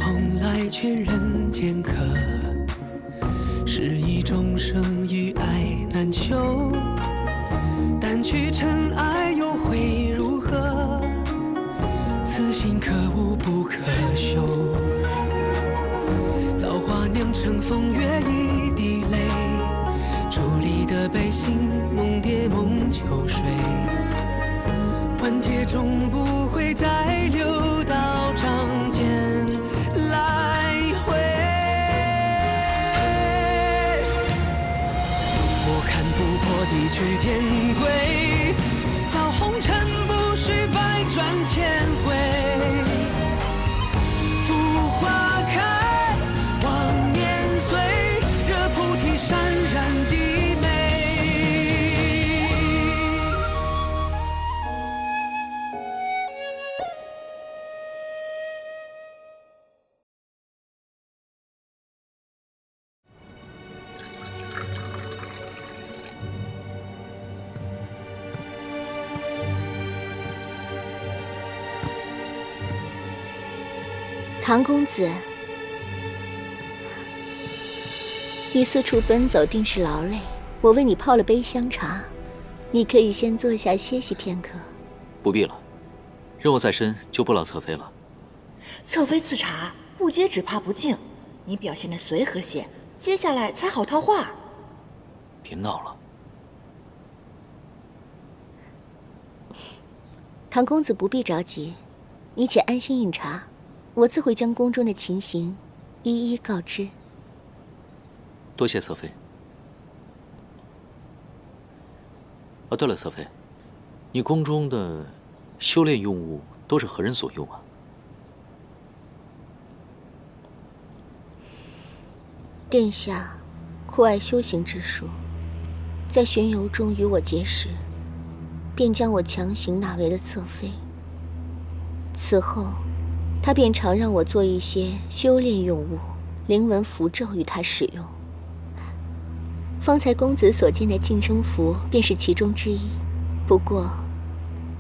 蓬莱劝人间客，是以众生与爱难求。但去尘埃又会如何？此心可悟不可修。造化酿成风月一滴泪，伫立的悲心梦蝶梦秋水。万劫终不会再流到掌间来回。我看不破地去天归，造红尘不须百转千回。浮花开，望年岁，惹菩提潸然低眉。唐公子，你四处奔走定是劳累，我为你泡了杯香茶，你可以先坐下歇息片刻。不必了，任务在身，就不劳侧妃了。侧妃赐茶，不接只怕不敬。你表现得随和些，接下来才好套话。别闹了。唐公子不必着急，你且安心饮茶。我自会将宫中的情形一一告知。多谢侧妃。哦，对了，侧妃，你宫中的修炼用物都是何人所用啊？殿下酷爱修行之术，在巡游中与我结识，便将我强行纳为了侧妃。此后他便常让我做一些修炼用物，灵文符咒与他使用。方才公子所见的净身符便是其中之一。不过，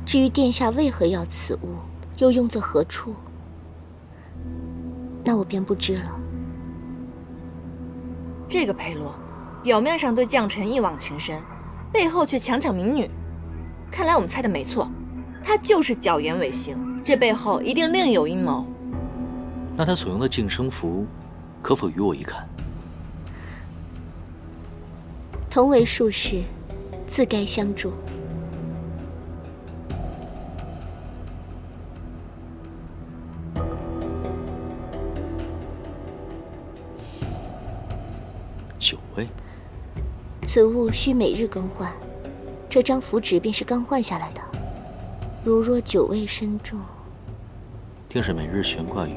至于殿下为何要此物，又用作何处，那我便不知了。这个裴洛，表面上对将臣一往情深，背后却强抢民女。看来我们猜的没错，他就是狡言违行。这背后一定另有阴谋。那他所用的净身符，可否与我一看？同为术士，自该相助。9位，此物需每日更换，这张符纸便是刚换下来的。如若9位身中，定是每日悬挂于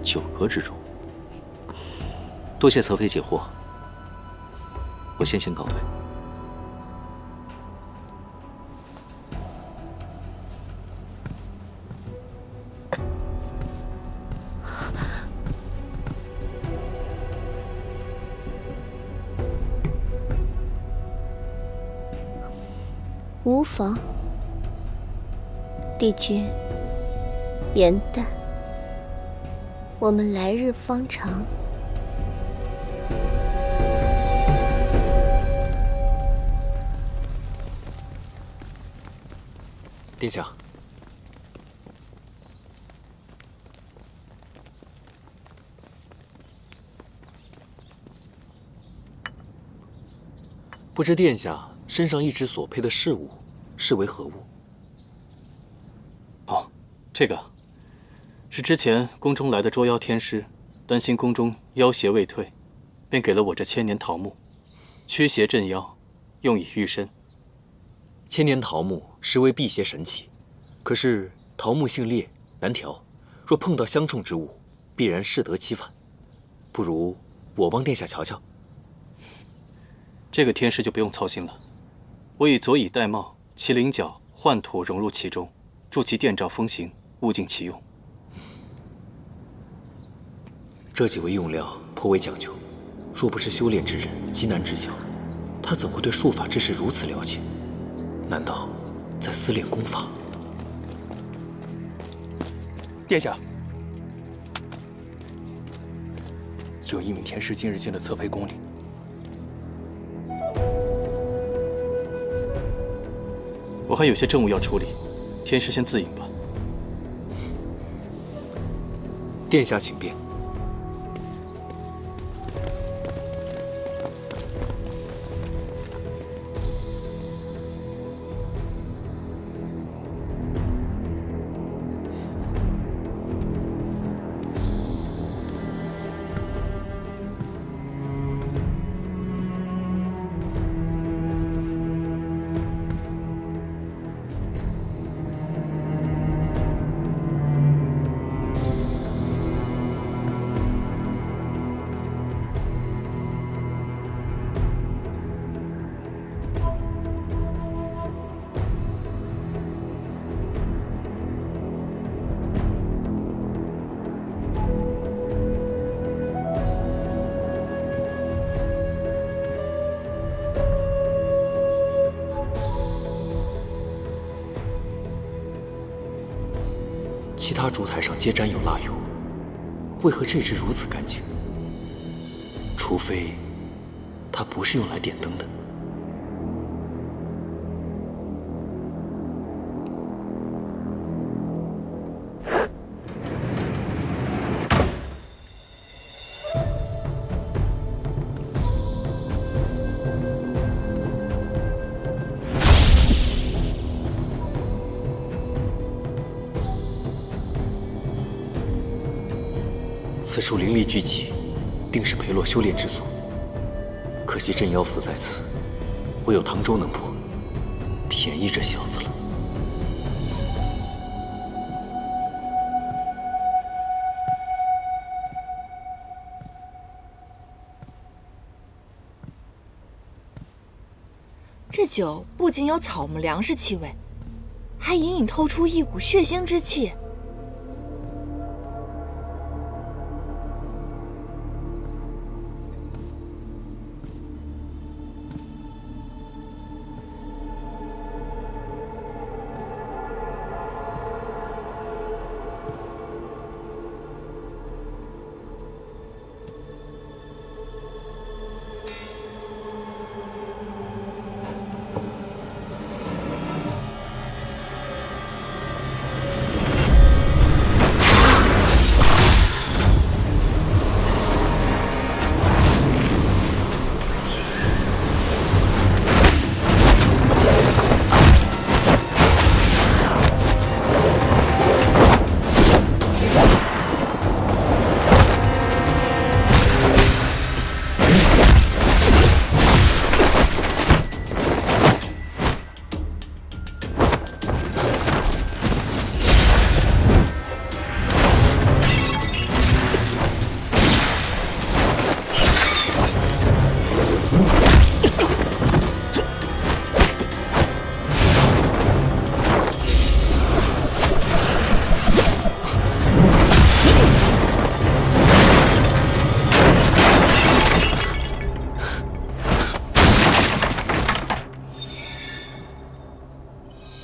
9阁之中。多谢侧妃解惑，我先行告退。无妨。帝君，元旦，我们来日方长。殿下，不知殿下身上一直所佩的饰物是为何物？哦，这个是之前宫中来的捉妖天师，担心宫中妖邪未退，便给了我这千年桃木，驱邪镇妖，用以御身。千年桃木实为辟邪神器，可是桃木性烈难调，若碰到相冲之物，必然适得其反。不如我帮殿下瞧瞧。这个天师就不用操心了，我以佐以玳瑁、麒麟角、幻土融入其中，助其电照风行，物尽其用。这几味用料颇为讲究，若不是修炼之人，极难知晓。他怎会对术法之事如此了解？难道在私练功法？殿下，有一名天师今日进了侧妃宫里。我还有些政务要处理，天师先自饮吧。殿下请便。其他烛台上皆沾有蜡油，为何这只如此干净？除非它不是用来点灯的。此处灵力聚集，定是裴洛修炼之所。可惜镇妖符在此，唯有唐周能破，便宜这小子了。这酒不仅有草木粮食气味，还隐隐透出一股血腥之气。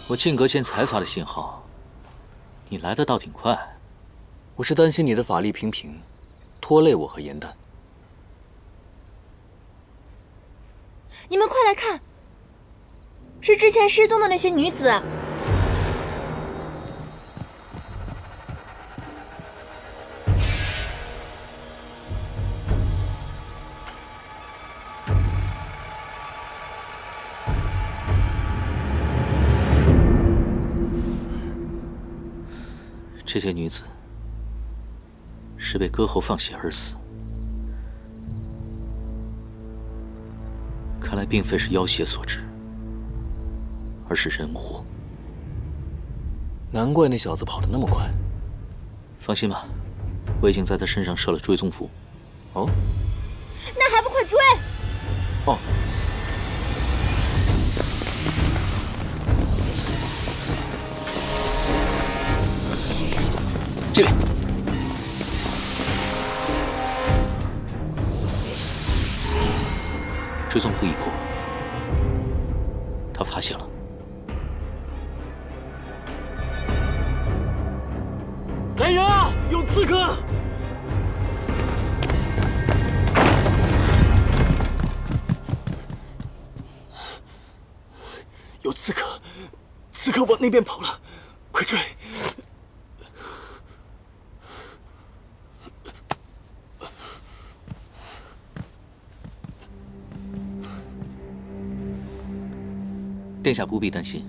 我进阁前才发的信号，你来的倒挺快。我是担心你的法力平平，拖累我和颜淡。你们快来看，是之前失踪的那些女子。这些女子是被割喉放血而死，看来并非是妖邪所致，而是人祸。难怪那小子跑得那么快。放心吧，我已经在他身上设了追踪符。哦，那还不快追！哦。这边，追踪符已破，他发现了。来人啊！有刺客！刻往那边跑了，快追！殿下不必担心，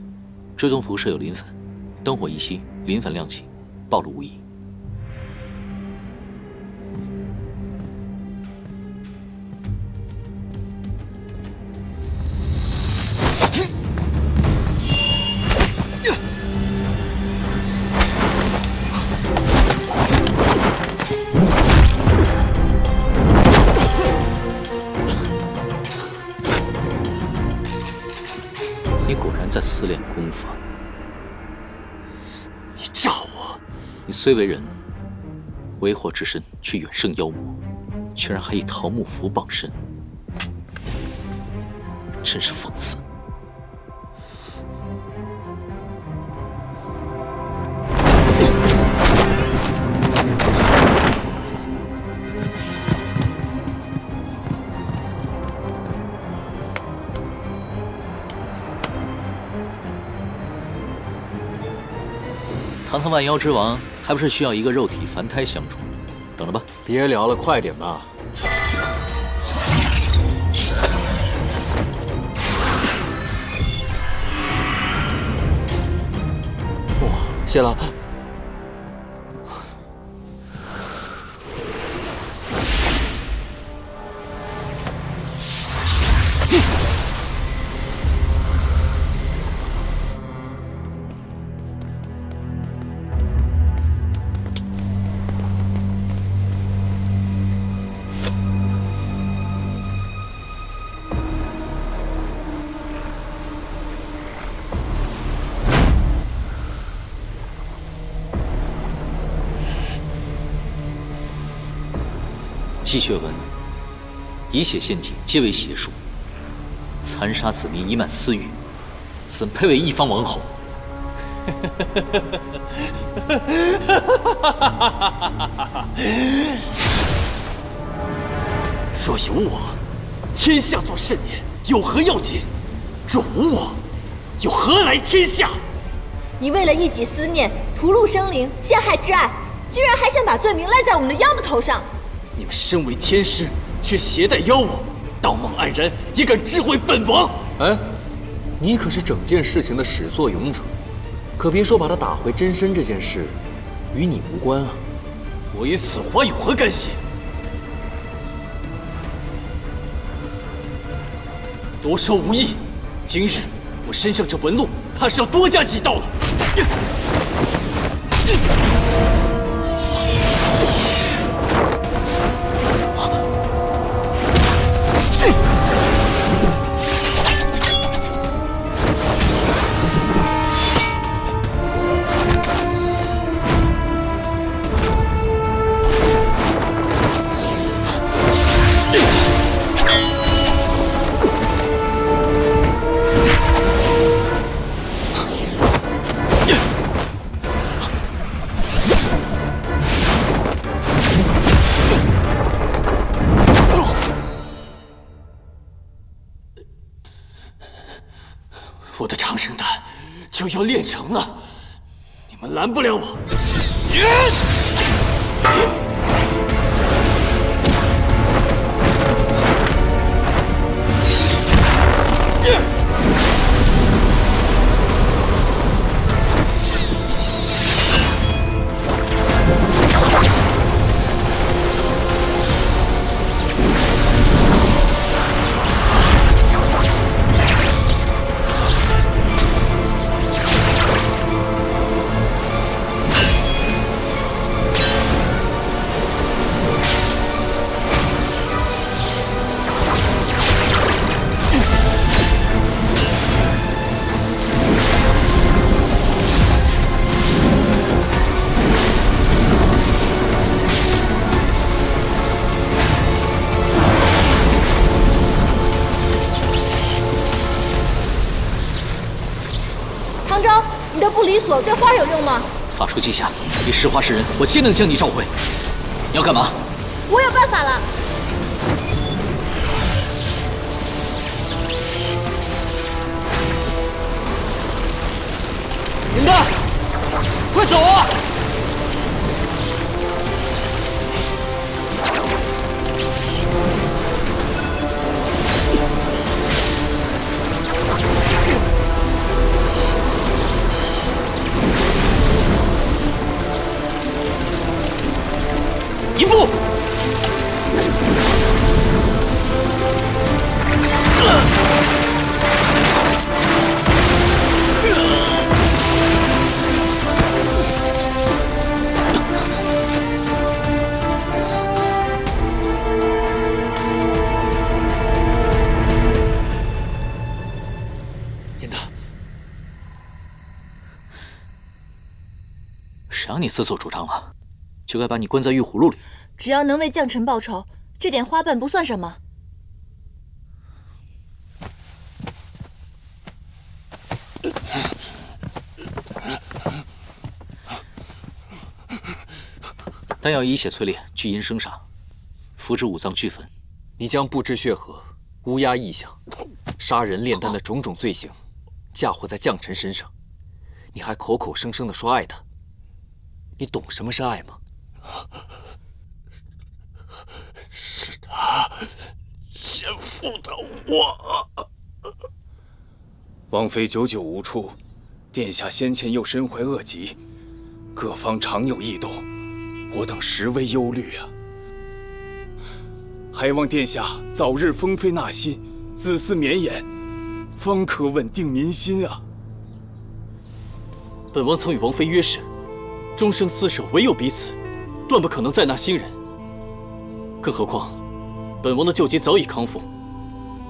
追踪辐射有临粉，灯火一熄，临粉亮起，暴露无遗。你果然在思练功法。你诈我！你虽为人，为祸之身却远胜妖魔，居然还以桃木符傍身，真是讽刺。堂堂万妖之王，还不是需要一个肉体凡胎相助？等着吧。别聊了，快点吧。哇，谢了。积血文，以血献祭，皆为邪术。残杀子民，以满私欲，怎配为一方王侯？若有我，天下作甚念，有何要紧？若无我，又何来天下？你为了一己私念，屠戮生灵，陷害挚爱，居然还想把罪名赖在我们的妖的头上！你们身为天师，却携带妖物，道貌岸然，也敢智慧本王？哎，你可是整件事情的始作俑者，可别说把他打回真身这件事，与你无关啊！我与此花有何干系？多说无益。今日我身上这纹路，怕是要多加几道了。我的长生丹就要炼成了，你们拦不了我。唐昭，你的不离锁对花有用吗？法术记下，你是花是人，我皆能将你召回。你要干嘛？我有办法了。林丹，快走啊！一步。严丹，谁让你自作主张了？就该把你关在玉葫芦里。只要能为将臣报仇，这点花瓣不算什么。丹药以血淬炼，聚阴生煞，符之五脏俱焚。你将不知血河、乌鸦异象、杀人炼丹的种种罪行嫁祸在将臣身上，你还口口声声地说爱他，你懂什么是爱吗？是他先负的我。王妃久久无出，殿下先前又身怀恶疾，各方常有异动，我等实为忧虑啊。还望殿下早日封妃纳新，子嗣绵延，方可稳定民心啊。本王曾与王妃约誓，终生厮守，唯有彼此，断不可能再纳新人。更何况，本王的旧疾早已康复，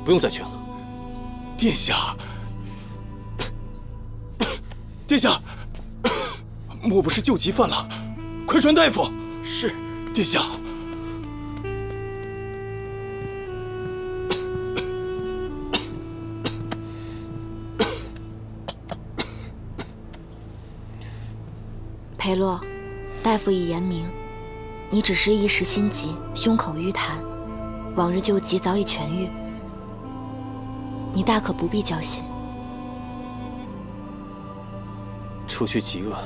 不用再劝了。殿下，殿下，莫不是旧疾犯了？快传大夫！是，殿下。裴洛，大夫已言明，你只是一时心急，胸口淤痰，往日旧疾早已痊愈，你大可不必焦心。除去疾恶，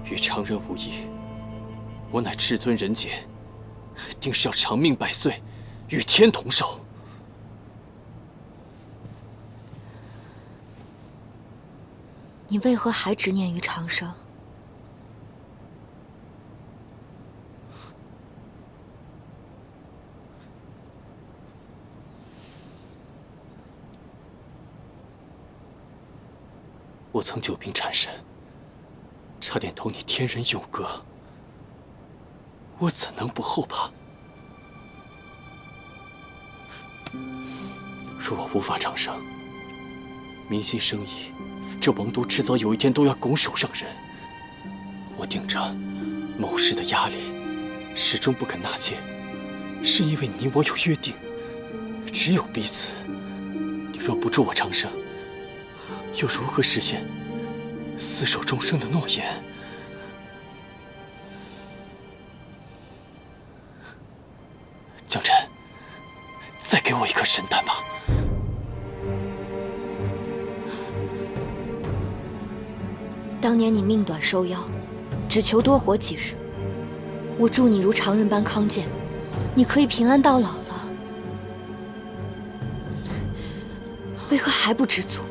与常人无异。我乃至尊人杰，定是要长命百岁，与天同寿。你为何还执念于长生？我曾久病缠身，差点同你天人永隔，我怎能不后怕？若我无法长生，民心生疑，这王都迟早有一天都要拱手让人。我顶着谋士的压力，始终不肯纳谏，是因为你我有约定，只有彼此。你若不助我长生，又如何实现厮守终生的诺言？将臣，再给我一颗神丹吧。当年你命短受邀，只求多活几日，我祝你如常人般康健，你可以平安到老了。为何还不知足？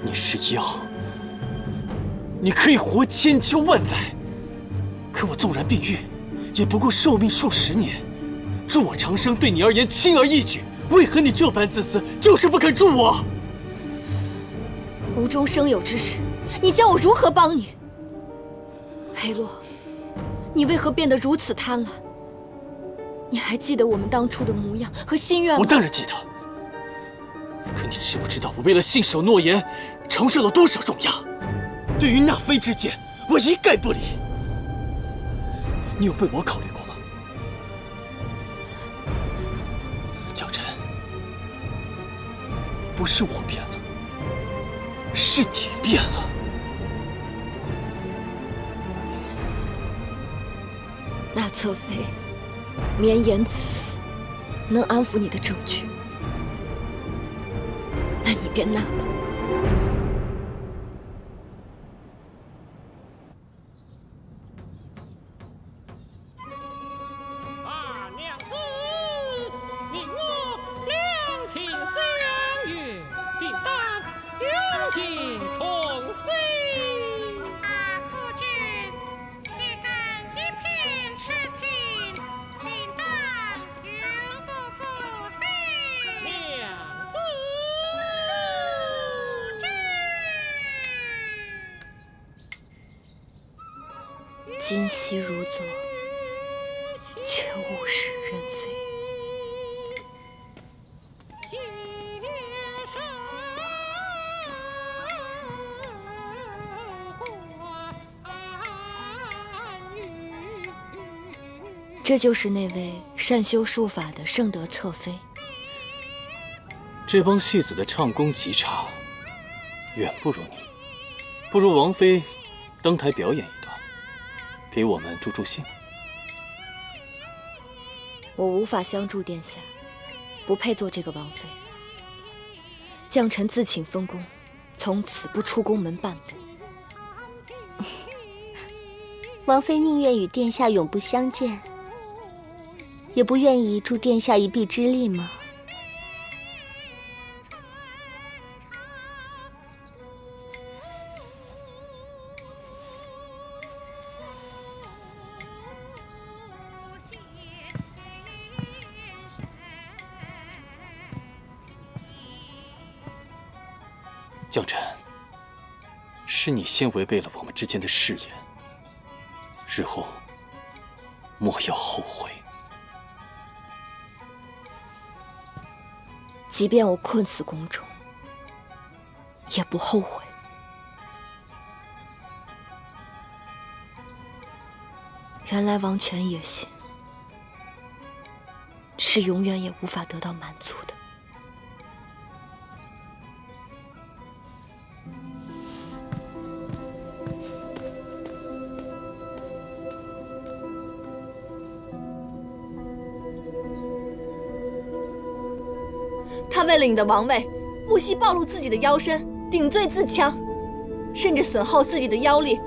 你是药，你可以活千秋万载，可我纵然病愈，也不过寿命数十年。助我长生对你而言轻而易举，为何你这般自私，就是不肯助我？无中生有之时，你叫我如何帮你？裴洛，你为何变得如此贪婪？你还记得我们当初的模样和心愿吗？我当然记得。可你知不知道，我为了信守诺言，承受了多少重压？对于纳妃之见，我一概不理。你有为我考虑过吗？将臣，不是我变了，是你变了。那侧妃绵延此死，能安抚你的证据，那你便纳吧。娘子，你我两情相悦，定当永结同心。夫君岂敢一片痴情，定当永不负心。娘子，今夕如昨，却物是人非。这就是那位善修术法的圣德侧妃。这帮戏子的唱功极差，远不如你。不如王妃登台表演一段，给我们助助兴。我无法相助殿下，不配做这个王妃。将臣自请封宫，从此不出宫门半步。王妃宁愿与殿下永不相见，也不愿意助殿下一臂之力吗？将臣，是你先违背了我们之间的誓言，日后莫要后悔。即便我困死宫中，也不后悔。原来王权野心是永远也无法得到满足的。他为了你的王位，不惜暴露自己的腰身，顶罪自强，甚至损耗自己的腰力，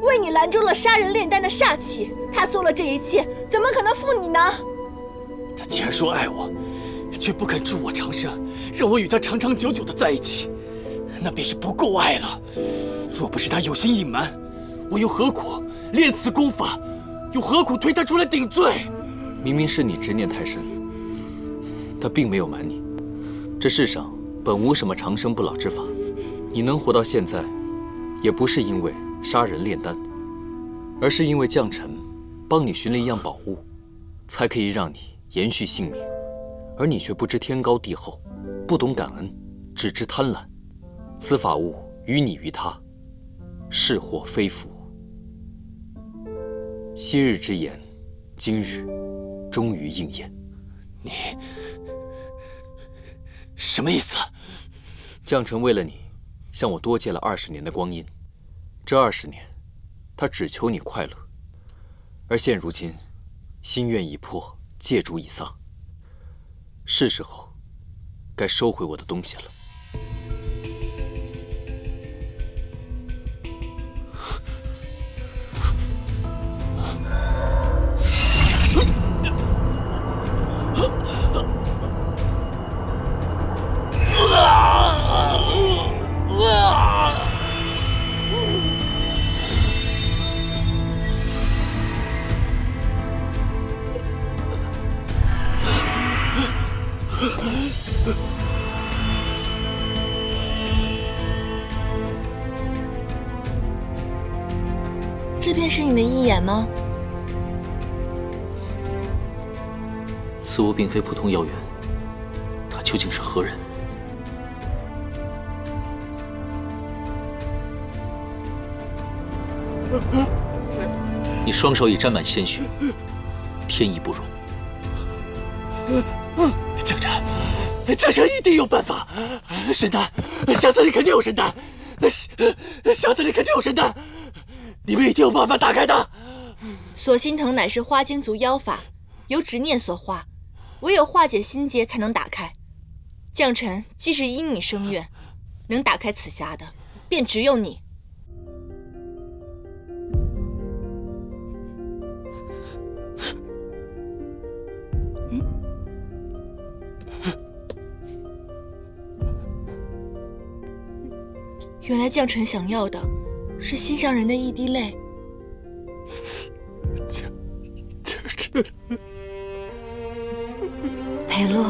为你拦住了杀人炼丹的煞气。他做了这一切，怎么可能负你呢？他既然说爱我，却不肯助我长生，让我与他长长久久的在一起，那便是不够爱了。若不是他有心隐瞒，我又何苦练此功法，又何苦推他出来顶罪？明明是你执念太深，他并没有瞒你。这世上本无什么长生不老之法，你能活到现在，也不是因为杀人炼丹，而是因为将臣帮你寻了一样宝物，才可以让你延续性命。而你却不知天高地厚，不懂感恩，只知贪婪。此法物于你于他，是祸非福。昔日之言，今日终于应验。你什么意思？将臣为了你，向我多借了20年的光阴。这20年，他只求你快乐，而现如今，心愿已破，戒主已丧，是时候该收回我的东西了。这便是你的义眼吗？此物并非普通妖猿，他究竟是何人？你双手已沾满鲜血，天意不容。将臣一定有办法。神丹，匣子里肯定有神丹，匣子里肯定有神丹，你们一定有办法打开它。锁心藤乃是花精族妖法，由执念所化，唯有化解心结才能打开。将臣既是因你生愿，能打开此匣的，便只有你。原来将臣想要的是心上人的一滴泪。将臣，裴洛，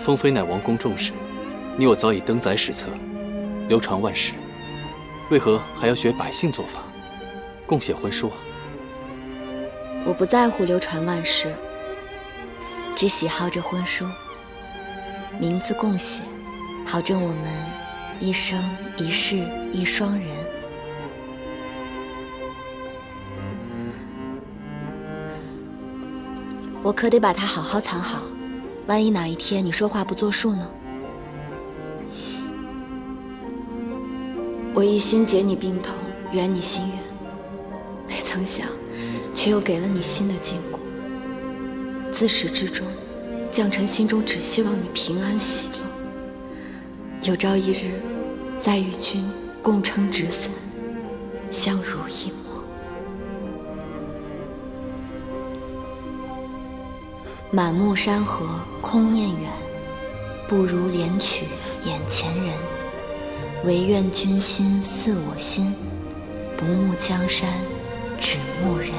封妃乃王公重视，你我早已登载史册，流传万世，为何还要学百姓做法，共写婚书啊？我不在乎流传万世，只喜好这婚书，名字共写，好证我们一生一世一双人。我可得把它好好藏好，万一哪一天你说话不作数呢？我一心解你病痛，圆你心愿，没曾想，却又给了你新的禁锢。自始至终，将臣心中只希望你平安喜乐。有朝一日，再与君共撑纸伞，相濡以沫。满目山河空念远，不如怜取眼前人。唯愿君心似我心，不慕江山只慕人。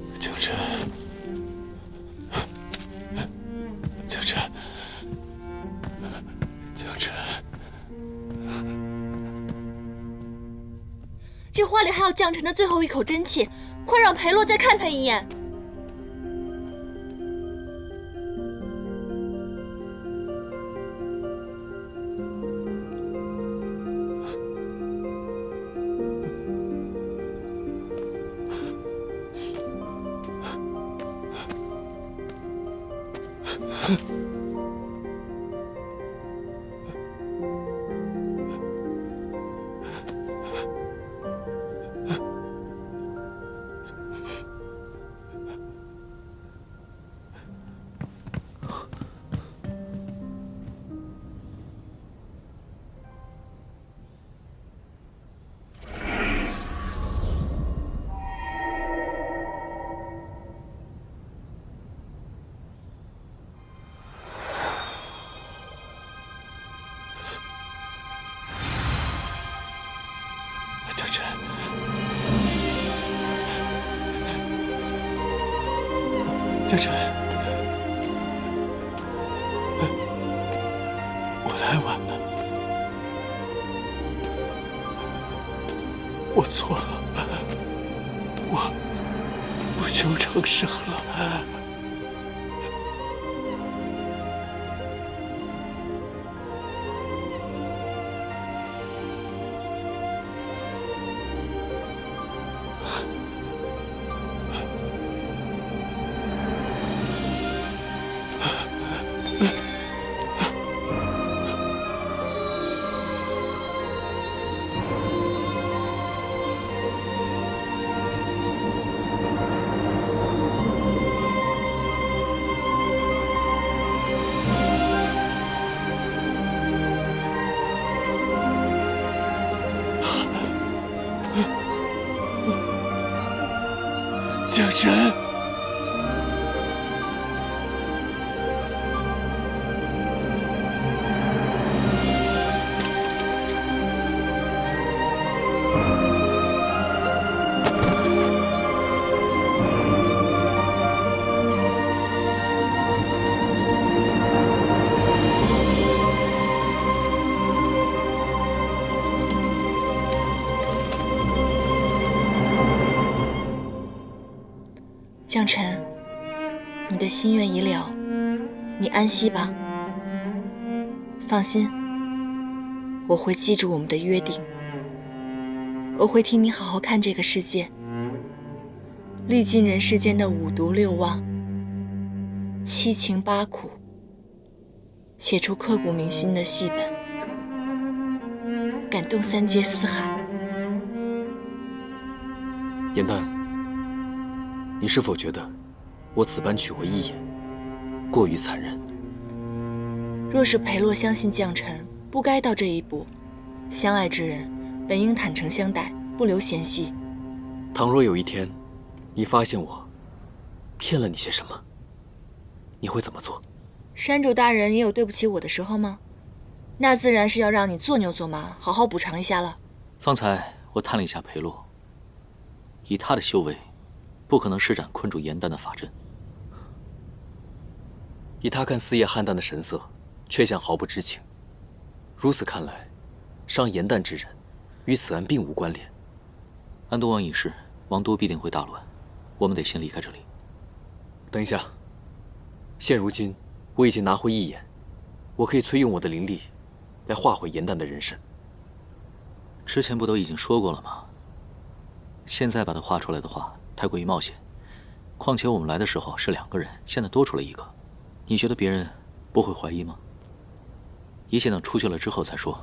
将臣，这花里还有将臣的最后一口真气，快让裴洛再看他一眼。将臣，我来晚了，我错了，我求长生了。将臣，将臣，你的心愿已了，你安息吧。放心，我会记住我们的约定，我会替你好好看这个世界，历尽人世间的五毒六妄、七情八苦，写出刻骨铭心的戏本，感动三界四海。颜淡，你是否觉得我此般娶回一眼，过于残忍？若是裴洛相信将臣，不该到这一步。相爱之人本应坦诚相待，不留嫌隙。倘若有一天，你发现我骗了你些什么，你会怎么做？山主大人也有对不起我的时候吗？那自然是要让你做牛做马，好好补偿一下了。方才我探了一下裴洛，以他的修为，不可能施展困住颜淡的法阵。以他看四叶邯郸的神色，却像毫不知情。如此看来，伤颜淡之人，与此案并无关联。安东王已逝，王都必定会大乱，我们得先离开这里。等一下，现如今我已经拿回一眼，我可以催用我的灵力，来化毁颜淡的人身。之前不都已经说过了吗？现在把它画出来的话，太过于冒险。况且我们来的时候是2个人，现在多出了1个，你觉得别人不会怀疑吗？一切等出去了之后再说。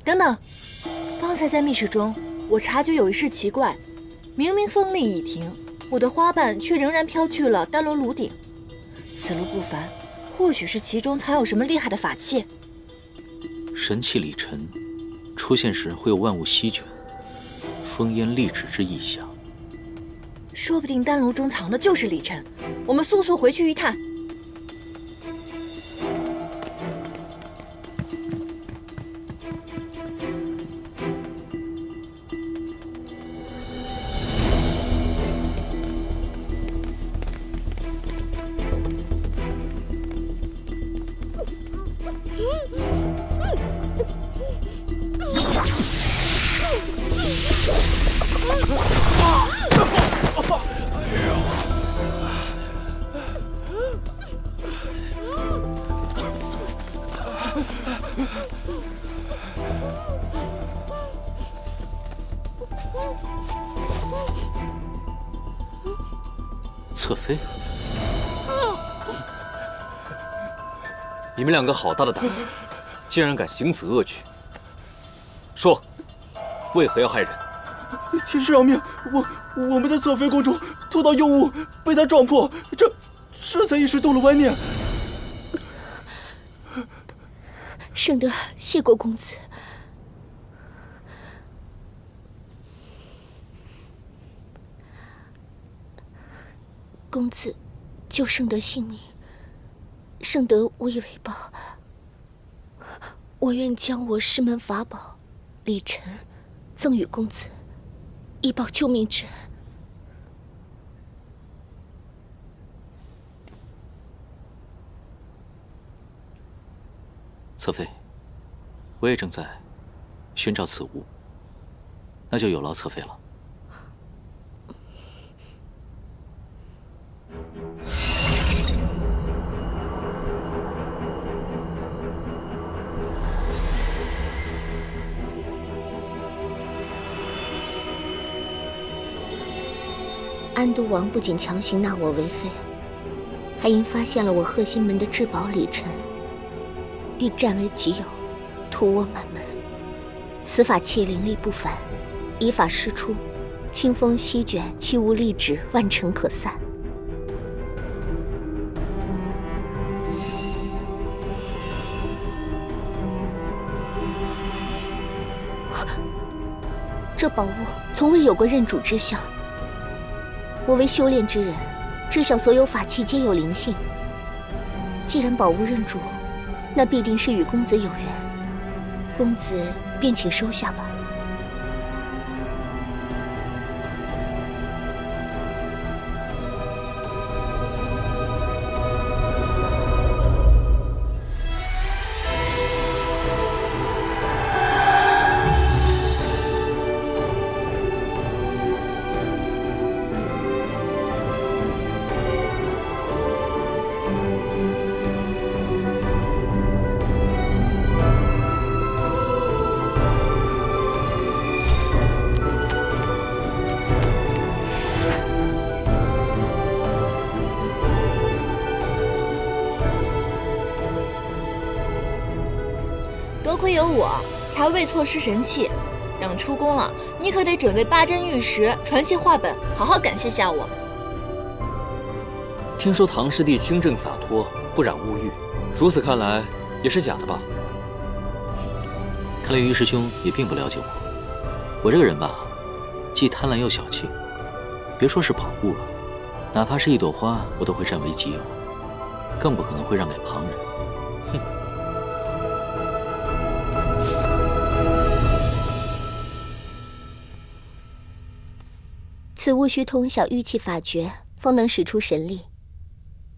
等等，方才在密室中，我察觉有一事奇怪，明明风力已停，我的花瓣却仍然飘去了丹罗炉顶。此路不凡，或许是其中藏有什么厉害的法器。神器里尘出现时会有万物席卷，烽烟立止之意象。说不定丹炉中藏的就是里尘，我们速速回去一探。侧妃，你们2个好大的胆子，竟然敢行此恶举！说，为何要害人？天师饶命！我们在侧妃宫中偷到幼物，被他撞破，这才一时动了歪念。圣德谢过公子。公子救圣德性命，圣德无以为报。我愿将我师门法宝里尘赠与公子，以报救命之恩。侧妃，我也正在寻找此物，那就有劳侧妃了。安都王不仅强行纳我为妃，还因发现了我贺心门的至宝里尘，欲占为己有，屠我满门。此法器灵力不凡，依法施出，清风席卷，气无力止，万尘可散。这宝物从未有过认主之相。我为修炼之人，知晓所有法器皆有灵性。既然宝物认主，那必定是与公子有缘，公子便请收下吧。亏有我，才未错失神器。等出宫了，你可得准备8针玉石、传槐画本，好好感谢下我。听说唐师弟清正洒脱，不染物欲，如此看来也是假的吧？看来于师兄也并不了解我。我这个人吧，既贪婪又小气，别说是宝物了，哪怕是一朵花，我都会占为己有，更不可能会让给旁人。哼！此物需通晓玉器法诀，方能使出神力，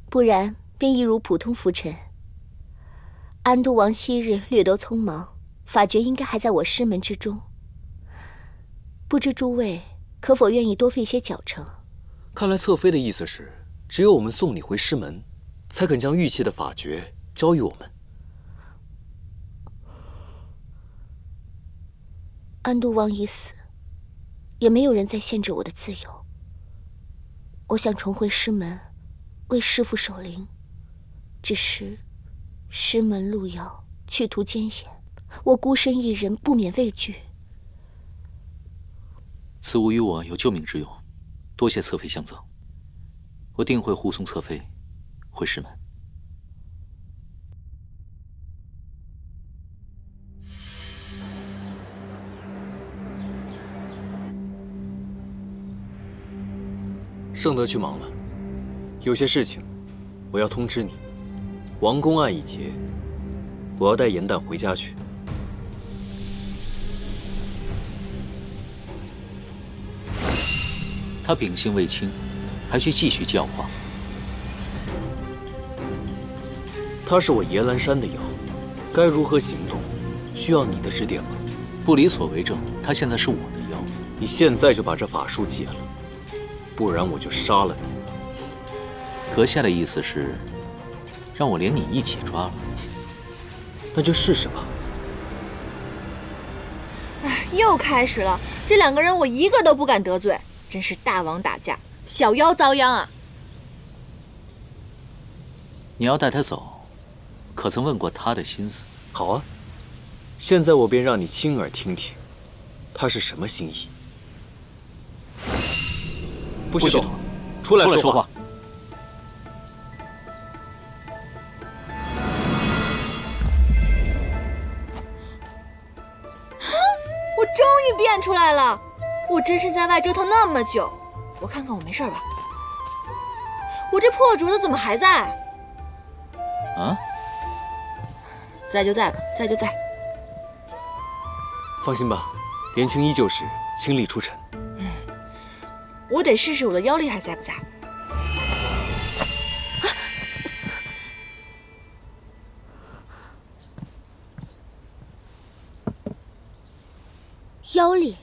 不然便一如普通浮尘。安都王昔日略得匆忙，法诀应该还在我师门之中。不知诸位可否愿意多费些脚程？看来侧妃的意思是，只有我们送你回师门，才肯将玉器的法诀交予我们。安都王已死，也没有人再限制我的自由。我想重回师门，为师父守灵，只是师门路遥，去途艰险，我孤身一人，不免畏惧。此物与我有救命之用，多谢侧妃相赠，我定会护送侧妃回师门。盛德去忙了，有些事情我要通知你。王公案已结，我要带严旦回家去。他秉性未清，还需继续教化。他是我野兰山的妖，该如何行动，需要你的指点吗？不离所为正，他现在是我的妖。你现在就把这法术解了，不然我就杀了你。阁下的意思是，让我连你一起抓了？那就试试吧。哎，又开始了，这2个人我一个都不敢得罪，真是大王打架，小妖遭殃啊！你要带他走，可曾问过他的心思？好啊，现在我便让你亲耳听听，他是什么心意。不许动，出来说话。我终于变出来了！我真是在外折腾那么久，我看看我没事吧？我这破竹子怎么还在？啊？在就在吧，在就在。放心吧，莲青依旧是倾力出尘。我得试试我的妖力还在不在。妖力？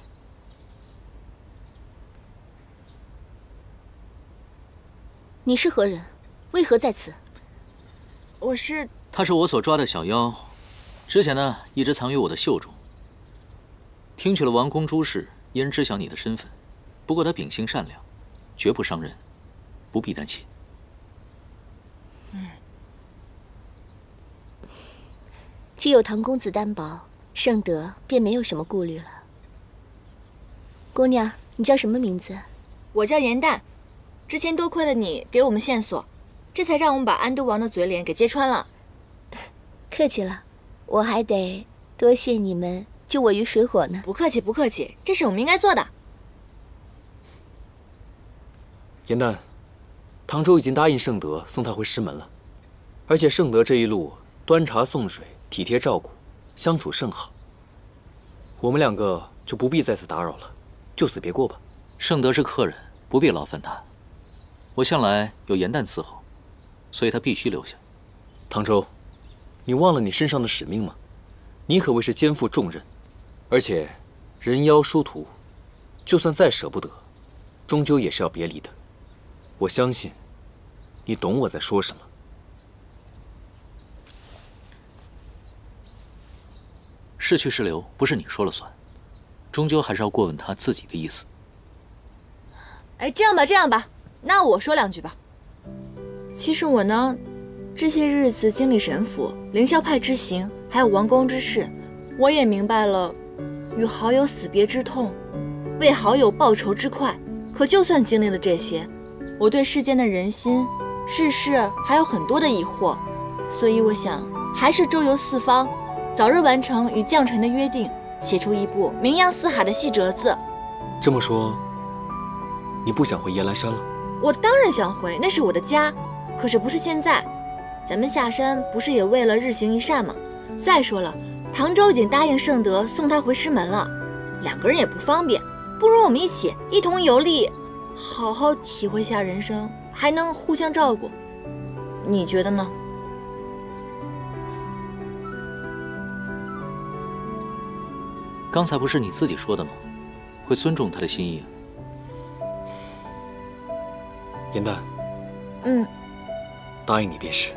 你是何人？为何在此？我是……他是我所抓的小妖，之前呢一直藏于我的袖中。听取了王公诸事，一人知晓你的身份。不过他秉性善良，绝不伤人，不必担心。既有唐公子担保，盛德便没有什么顾虑了。姑娘，你叫什么名字？我叫严旦。之前多亏了你给我们线索，这才让我们把安都王的嘴脸给揭穿了。客气了，我还得多谢你们救我于水火呢。不客气，不客气，这是我们应该做的。严旦，唐州已经答应盛德送他回师门了，而且盛德这一路端茶送水，体贴照顾，相处甚好。我们2个就不必再次打扰了，就此别过吧。盛德是客人，不必劳烦他。我向来有严旦伺候，所以他必须留下。唐州，你忘了你身上的使命吗？你可谓是肩负重任，而且人妖殊途，就算再舍不得，终究也是要别离的。我相信，你懂我在说什么。是去是留，不是你说了算，终究还是要过问他自己的意思。哎，这样吧，那我说2句吧。其实我呢，这些日子经历神府、凌霄派之行，还有王宫之事，我也明白了，与好友死别之痛，为好友报仇之快。可就算经历了这些，我对世间的人心、世事还有很多的疑惑，所以我想还是周游四方，早日完成与将臣的约定，写出一部名扬四海的细折子。这么说，你不想回雁兰山了？我当然想回，那是我的家，可是不是现在。咱们下山不是也为了日行一善吗？再说了，唐周已经答应圣德送他回师门了，2个人也不方便，不如我们一同游历，好好体会下人生，还能互相照顾。你觉得呢？刚才不是你自己说的吗？会尊重他的心意。颜淡，答应你便是。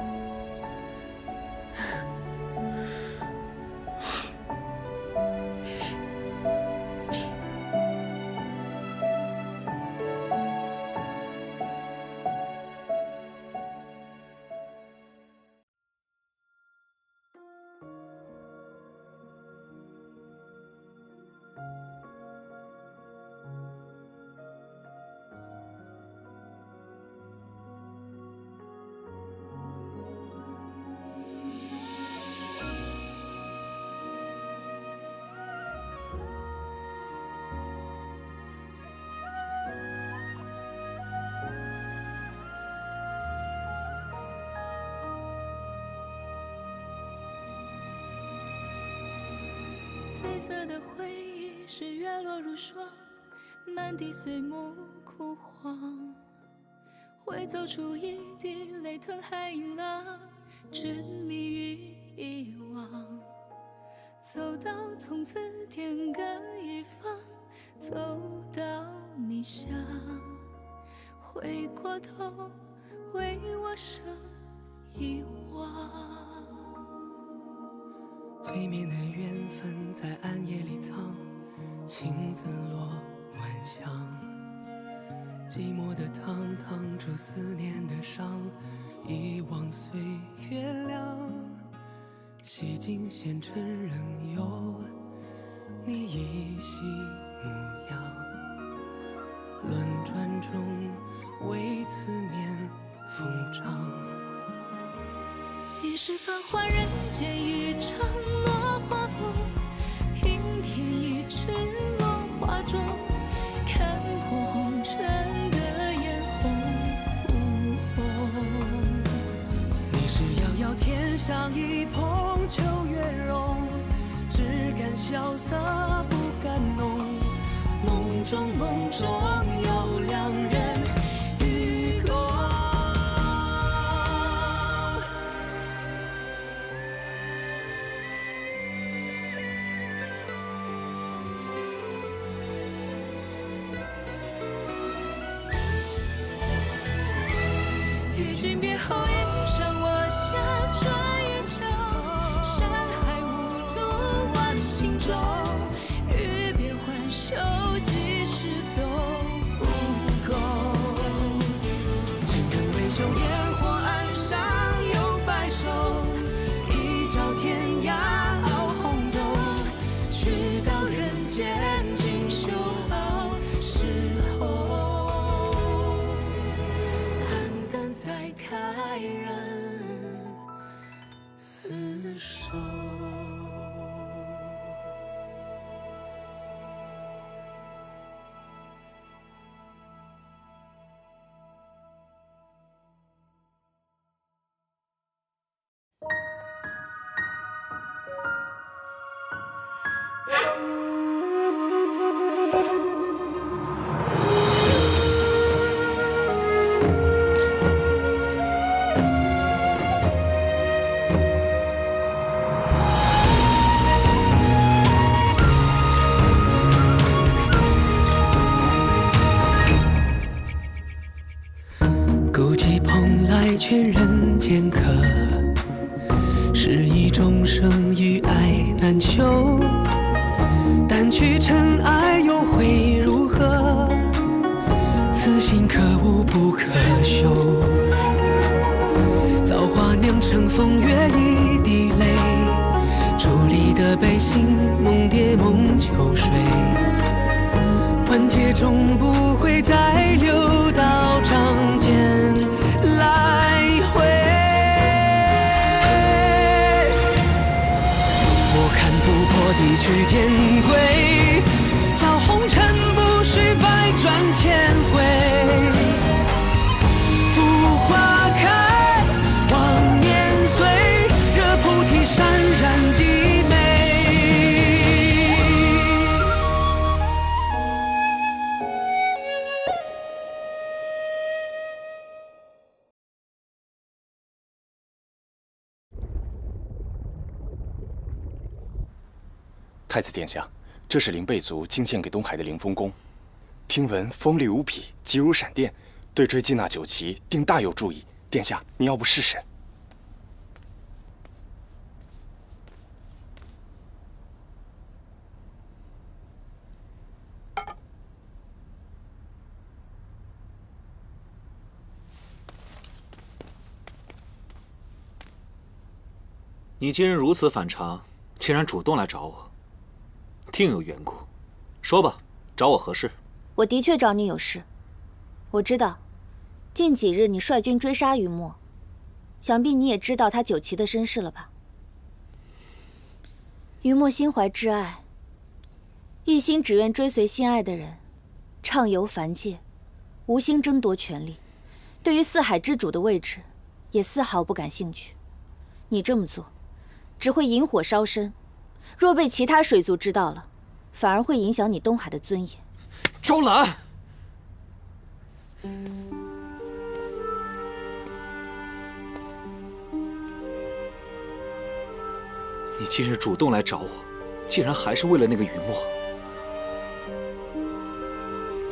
褪色的回忆是月落如霜，满地碎木枯黄，会走出一滴泪吞海银浪，执迷于遗忘。走到从此天各一方，走到你乡，回过头为我生遗忘。催眠的缘分在暗夜里藏，情字落晚香。寂寞的汤烫出思念的伤，遗忘岁月凉。洗尽纤尘仍有你依稀模样，轮转中为思念疯长。一世繁华人间一场落花风，平添一池落花中，看破红尘的眼红。你是遥遥天上一捧秋月容，只敢萧瑟不敢浓。梦中有两人与共。与君别后，一生我下转月球，山海无路万心中。欲别还休，几时都不够。情根未休，烟火岸上有白首，一朝天涯熬红豆，去到人间尽修好时候。肝胆再开人厮守。孤寂蓬莱劝人间客，是以众生与爱难求。但去尘埃又会如何？此心可悟不可修。造化酿成风月一滴泪，伫立的悲心蝶梦秋水，万劫终不会再流到掌间来回。我看不破地去天归，造红尘不须百转千回。浮花开，望年岁，惹菩提潸然低眉。太子殿下，这是灵贝族进献给东海的灵风弓，听闻锋利无匹，急如闪电，对追击那酒旗定大有助益。殿下，你要不试试？你今日如此反常，竟然主动来找我，定有缘故。说吧，找我何事？我的确找你有事。我知道，近几日你率军追杀于墨，想必你也知道他酒旗的身世了吧？于墨心怀挚爱，一心只愿追随心爱的人，畅游凡界，无心争夺权力。对于四海之主的位置，也丝毫不感兴趣。你这么做，只会引火烧身。若被其他水族知道了，反而会影响你东海的尊严。招揽！你今日主动来找我，竟然还是为了那个雨墨。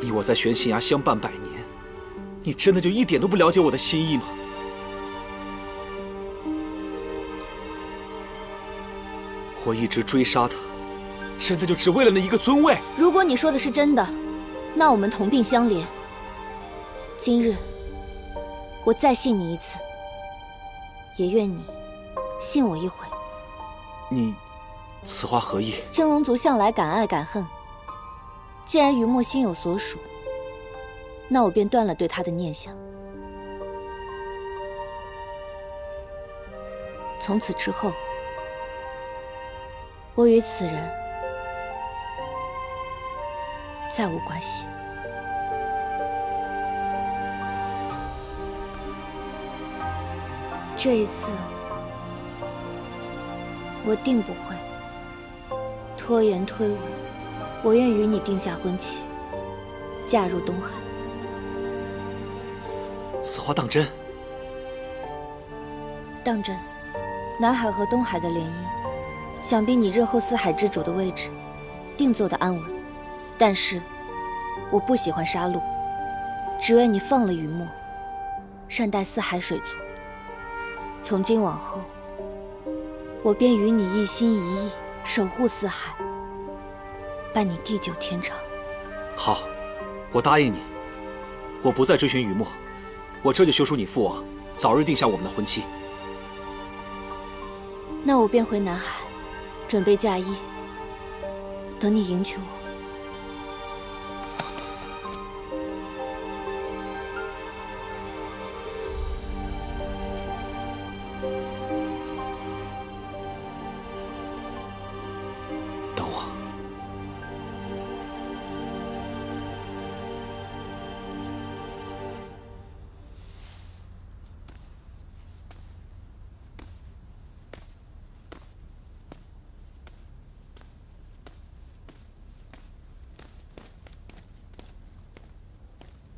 你我在玄心崖相伴100年，你真的就一点都不了解我的心意吗？我一直追杀他，真的就只为了那一个尊位？如果你说的是真的，那我们同病相怜。今日我再信你一次，也愿你信我一回。你此话何意？青龙族向来敢爱敢恨，既然于墨心有所属，那我便断了对他的念想。从此之后，我与此人再无关系。这一次，我定不会拖延推诿。我愿与你定下婚期，嫁入东海。此话当真？当真。南海和东海的联姻，想必你日后四海之主的位置，定坐得安稳。但是，我不喜欢杀戮，只愿你放了雨墨，善待四海水族。从今往后，我便与你一心一意守护四海，伴你地久天长。好，我答应你，我不再追寻雨墨，我这就修书你父王，早日定下我们的婚期。那我便回南海，准备嫁衣，等你迎娶我。等我。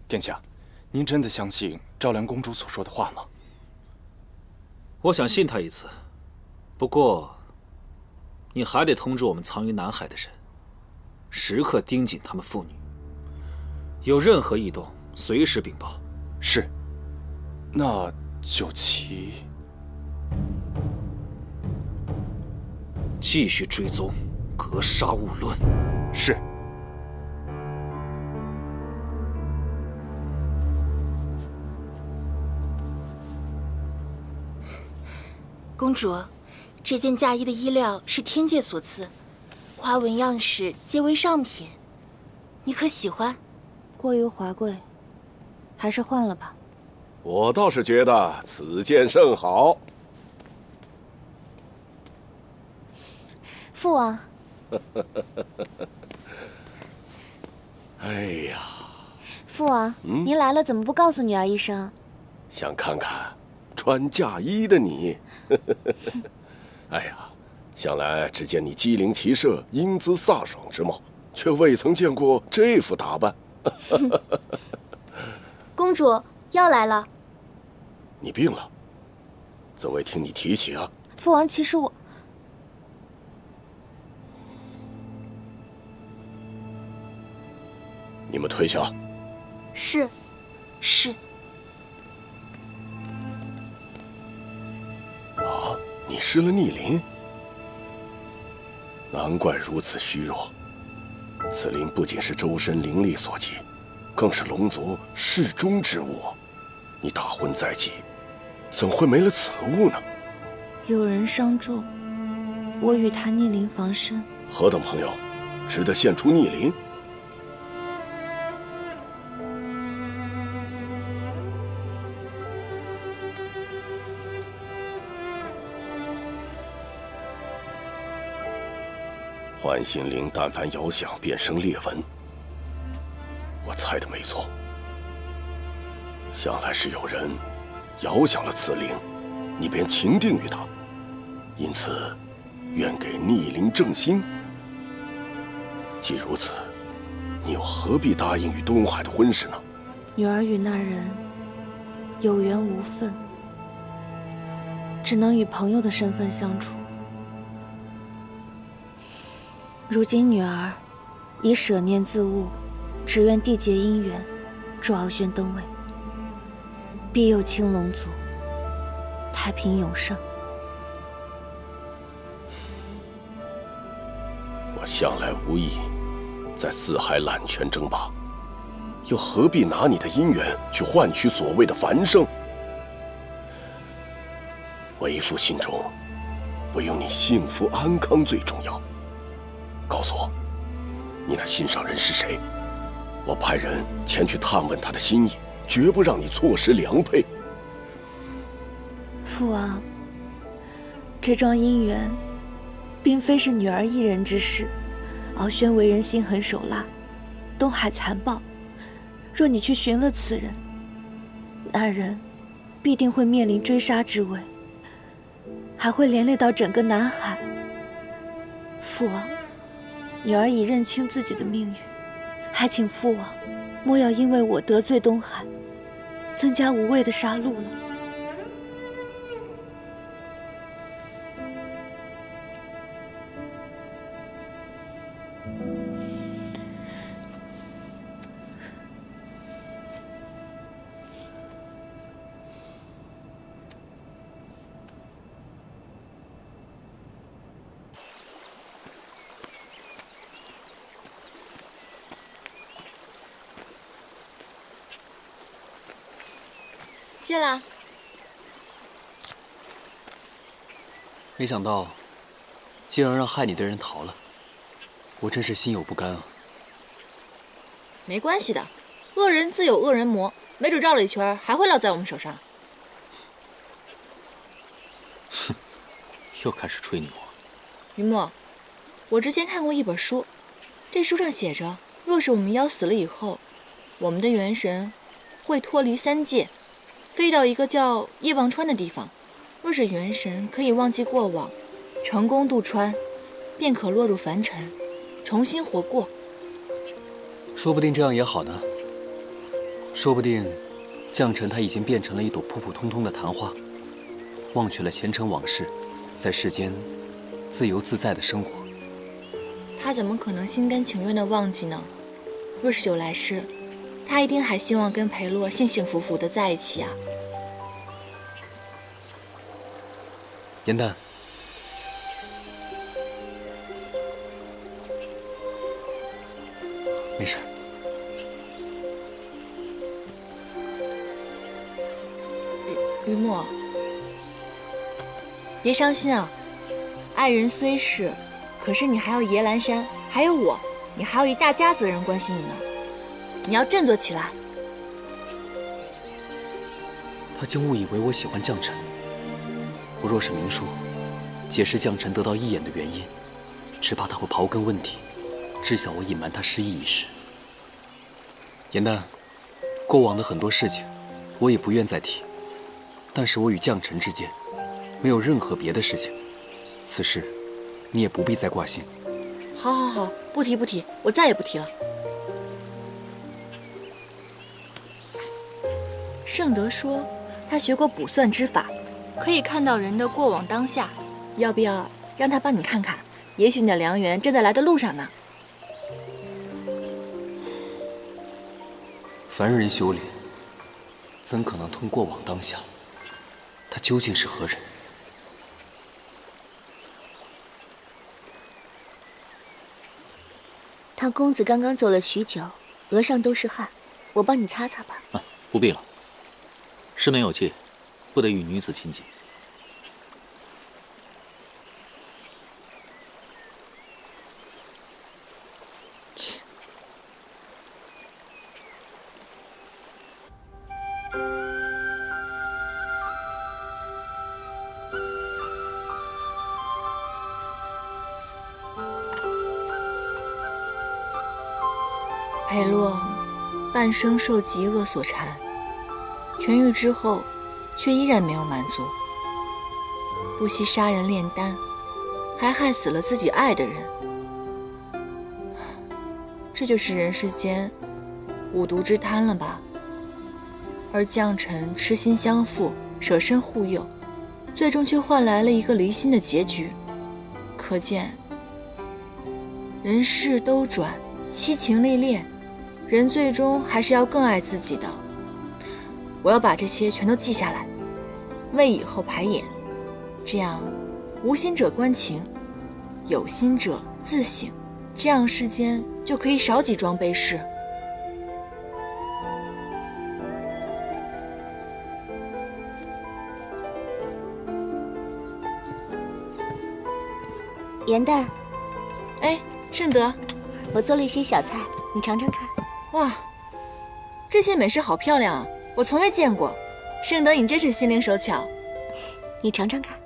殿下，您真的相信赵良公主所说的话吗？我想信他一次，不过，你还得通知我们藏于南海的人，时刻盯紧他们父女，有任何异动，随时禀报。是。那酒旗，继续追踪，格杀勿论。是。公主，这件嫁衣的衣料是天界所赐，花纹样式皆为上品，你可喜欢？过于华贵，还是换了吧。我倒是觉得此件甚好。父王。哎呀，父王，您来了，怎么不告诉女儿一声？想看看穿嫁衣的你。哎呀，向来只见你机灵骑射、英姿飒爽之貌，却未曾见过这副打扮。公主要来了。你病了？怎未听你提起啊？父王，其实我……你们退下。是。啊，你失了逆鳞？难怪如此虚弱。此鳞不仅是周身灵力所及，更是龙族适中之物。你大婚在即，怎会没了此物呢？有人相助，我与他逆鳞防身。何等朋友，值得献出逆鳞？幻心灵但凡摇响，便生裂纹。我猜的没错，想来是有人摇响了此灵，你便情定于他，因此愿给逆鳞正心。既如此，你又何必答应与东海的婚事呢？女儿与那人有缘无分，只能以朋友的身份相处。如今女儿已舍念自误，只愿缔结姻缘，助敖轩登位，庇佑青龙族，太平永盛。我向来无意在四海揽权争霸，又何必拿你的姻缘去换取所谓的繁盛？为父心中唯有你幸福安康最重要。告诉我，你那心上人是谁？我派人前去探问他的心意，绝不让你错失良配。父王，这桩姻缘并非是女儿一人之事。敖轩为人心狠手辣，东海残暴，若你去寻了此人，那人必定会面临追杀之危，还会连累到整个南海。父王，女儿已认清自己的命运，还请父王莫要因为我得罪东海，增加无谓的杀戮了。谢啦。没想到，竟然让害你的人逃了，我真是心有不甘啊。没关系的，恶人自有恶人磨，没准绕了一圈还会落在我们手上。哼，又开始吹牛啊！云墨，我之前看过一本书，这书上写着，若是我们妖死了以后，我们的元神会脱离三界，飞到一个叫夜忘川的地方。若是元神可以忘记过往，成功渡川，便可落入凡尘，重新活过。说不定这样也好呢。说不定，将臣他已经变成了一朵普普通通的昙花，忘却了前尘往事，在世间自由自在的生活。他怎么可能心甘情愿地忘记呢？若是有来世，他一定还希望跟裴洛幸幸福福地在一起啊。颜淡，没事。于墨，别伤心啊！爱人虽是，可是你还有爷兰山，还有我，你还有一大家子人关心你呢。你要振作起来。他竟误以为我喜欢将臣。我若是明说，解释将臣得到一眼的原因，只怕他会刨根问底，知晓我隐瞒他失忆一事。严丹，过往的很多事情，我也不愿再提。但是我与将臣之间，没有任何别的事情。此事，你也不必再挂心。好，好，好，不提不提，我再也不提了。圣德说，他学过卜算之法，可以看到人的过往当下。要不要让他帮你看看？也许你的良缘正在来的路上呢。凡人修炼，怎可能通过往当下？他究竟是何人？唐公子刚刚走了许久，额上都是汗，我帮你擦擦吧。啊，不必了。师门有戒，不得与女子亲近。裴洛半生受极恶所缠，痊愈之后，却依然没有满足，不惜杀人炼丹，还害死了自己爱的人。这就是人世间五毒之贪了吧？而将臣痴心相附，舍身护佑，最终却换来了一个离心的结局。可见，人事都转，七情历练，人最终还是要更爱自己的。我要把这些全都记下来，为以后排演。这样，无心者观情，有心者自省，这样世间就可以少几桩悲事。严蛋，哎，圣德，我做了一些小菜，你尝尝看。哇，这些美食好漂亮啊，我从未见过。圣德，你真是心灵手巧。你尝尝看。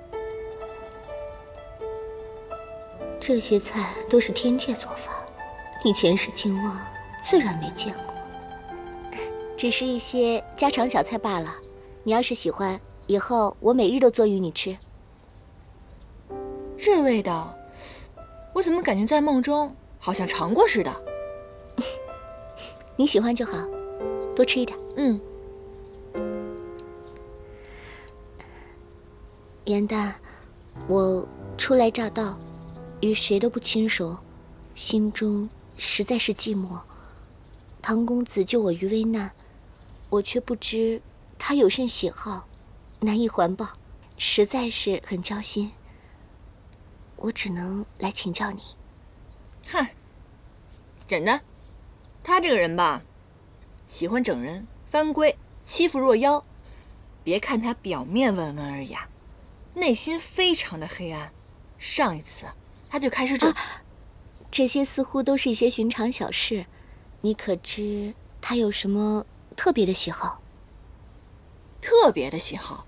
这些菜都是天界做法，你前世今往自然没见过，只是一些家常小菜罢了。你要是喜欢，以后我每日都做与你吃。这味道，我怎么感觉在梦中好像尝过似的？你喜欢就好，多吃一点。嗯。严蛋，我初来乍到，与谁都不亲熟，心中实在是寂寞。唐公子救我于危难，我却不知他有甚喜好，难以还报，实在是很焦心。我只能来请教你。嗨，真的，他这个人吧，喜欢整人、翻规、欺负弱妖。别看他表面温文尔雅，内心非常的黑暗。上一次他就开始这些似乎都是一些寻常小事，你可知他有什么特别的喜好？特别的喜好？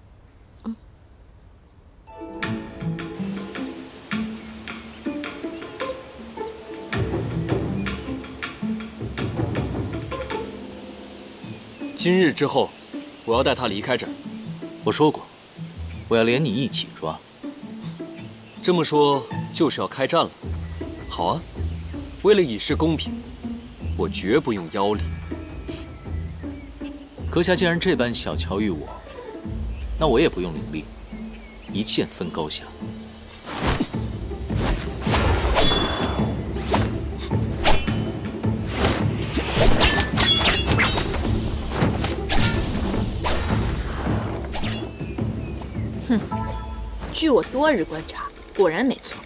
今日之后，我要带他离开这儿。我说过，我要连你一起抓。这么说就是要开战了。好啊，为了以示公平，我绝不用妖力。阁下既然这般小瞧于我，那我也不用伶俐，一剑分高下。哼，据我多日观察，果然没错。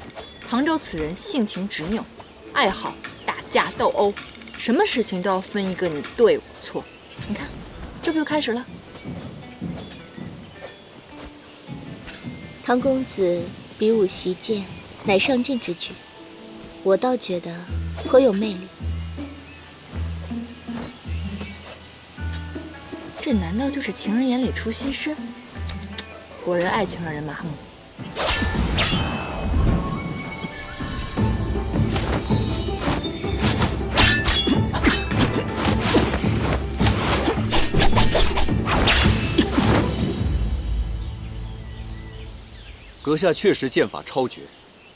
唐州此人性情执拗，爱好打架斗殴，什么事情都要分一个你对我错。你看，这不就开始了？唐公子比武习剑，乃上进之举，我倒觉得颇有魅力。这难道就是情人眼里出西施？果然爱情让人麻木。阁下确实剑法超绝，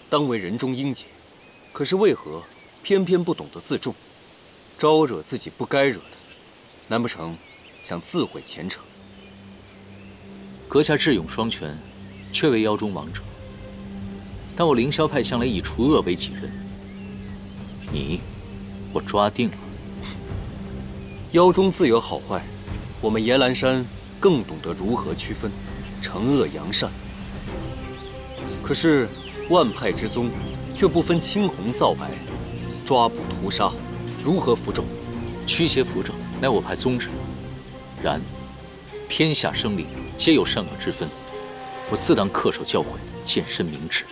当为人中英杰。可是为何偏偏不懂得自重，招惹自己不该惹的？难不成想自毁前程？阁下智勇双全，确为妖中王者。但我凌霄派向来以除恶为己任，你，我抓定了。妖中自有好坏，我们野兰山更懂得如何区分惩恶扬善。可是万派之宗，却不分青红皂白，抓捕屠杀，如何服众？驱邪扶正，乃我派宗旨。然，天下生灵皆有善恶之分，我自当恪守教诲，健身明志。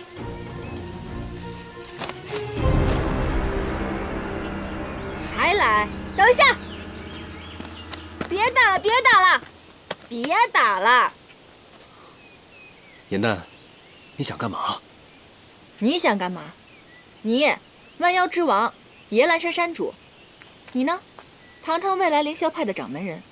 还来？等一下！别打了，别打了，别打了！颜淡，你想干嘛？你想干嘛？你，万妖之王，野兰山山主。你呢？堂堂未来凌霄派的掌门人，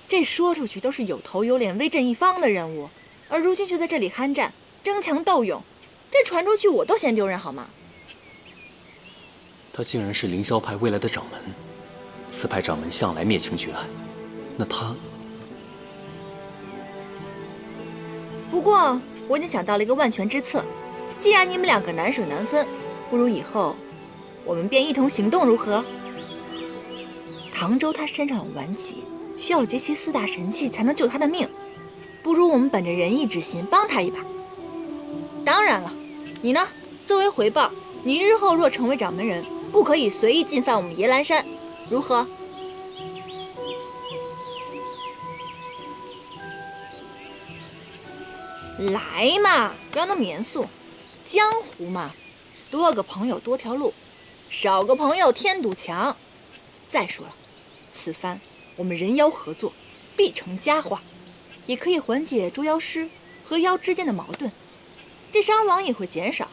这说出去都是有头有脸、威震一方的人物，而如今却在这里酣战、争强斗勇，这传出去我都嫌丢人，好吗？他竟然是凌霄派未来的掌门，此派掌门向来灭情绝爱，那他……不过我已经想到了一个万全之策，既然你们两个难舍难分，不如以后我们便一同行动，如何？唐周他身上有顽疾，需要集齐4大神器才能救他的命，不如我们本着仁义之心帮他一把。当然了，你呢？作为回报，你日后若成为掌门人，不可以随意进犯我们野兰山，如何？来嘛，不要那么严肃。江湖嘛，多个朋友多条路，少个朋友天堵墙。再说了，此番我们人妖合作，必成佳话，也可以缓解捉妖师和妖之间的矛盾，这伤亡也会减少。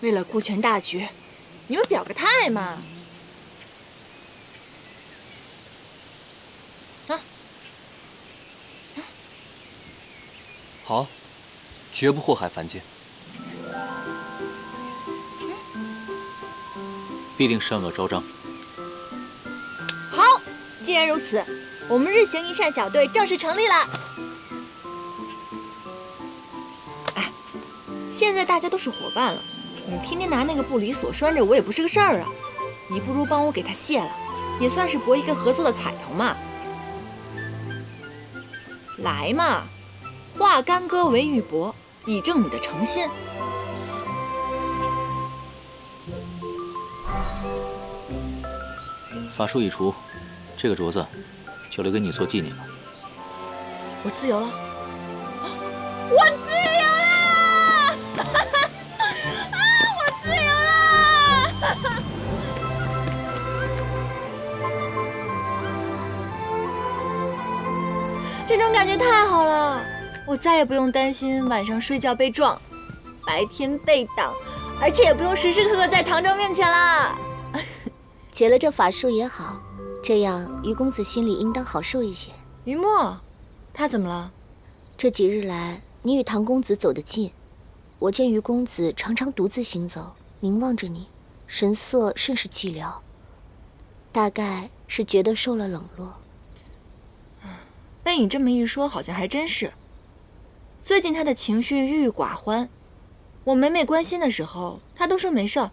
为了顾全大局，你们表个态嘛！好，绝不祸害凡间。必定善恶昭彰。好，既然如此，我们日行一善小队正式成立了。哎，现在大家都是伙伴了，你天天拿那个布里锁拴着我也不是个事儿啊。你不如帮我给他卸了，也算是博一个合作的彩头嘛。来嘛！化干戈为玉帛，以证你的诚心。法术已除，这个镯子就留给你做纪念吧。我自由了，我自由了！我自由了！这种感觉太好了。我再也不用担心晚上睡觉被撞，白天被挡，而且也不用时时刻刻在唐周面前啦。结了这法术也好，这样于公子心里应当好受一些。于墨，他怎么了？这几日来，你与唐公子走得近，我见于公子常常独自行走，凝望着你，神色甚是寂寥，大概是觉得受了冷落。被你这么一说，好像还真是。最近他的情绪郁郁寡欢，我每每关心的时候，他都说没事儿，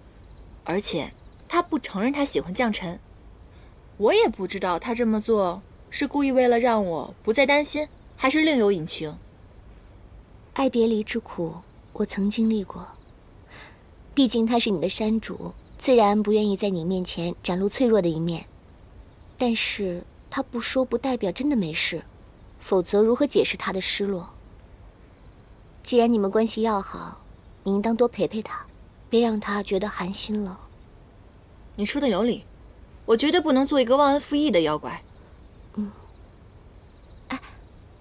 而且他不承认他喜欢将臣。我也不知道他这么做是故意为了让我不再担心，还是另有隐情。爱别离之苦，我曾经历过。毕竟他是你的山主，自然不愿意在你面前展露脆弱的一面。但是他不说不代表真的没事，否则如何解释他的失落？既然你们关系要好，你应当多陪陪他，别让他觉得寒心了。你说的有理，我绝对不能做一个忘恩负义的妖怪。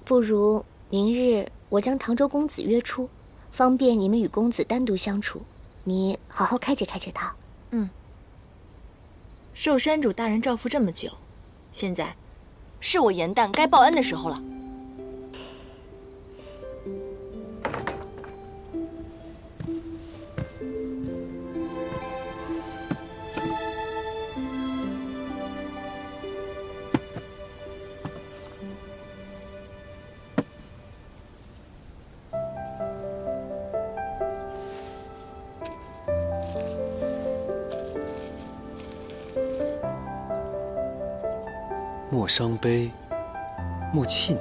不如明日我将唐州公子约出，方便你们与公子单独相处。你好好开解开解他。受山主大人照拂这么久，现在是我严旦该报恩的时候了。莫伤悲，莫气馁。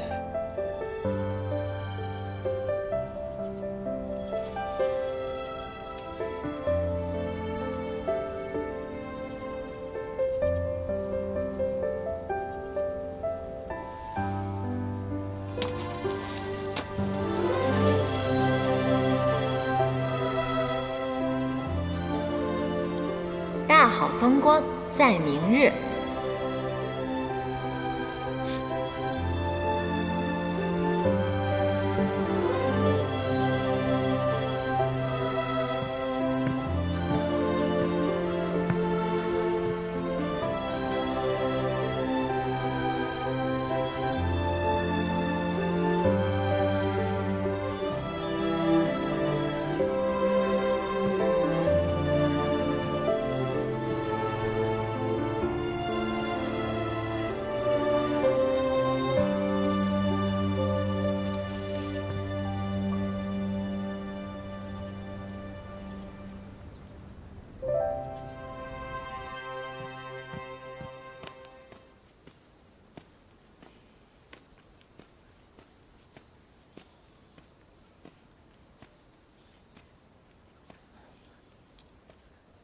大好风光在明日。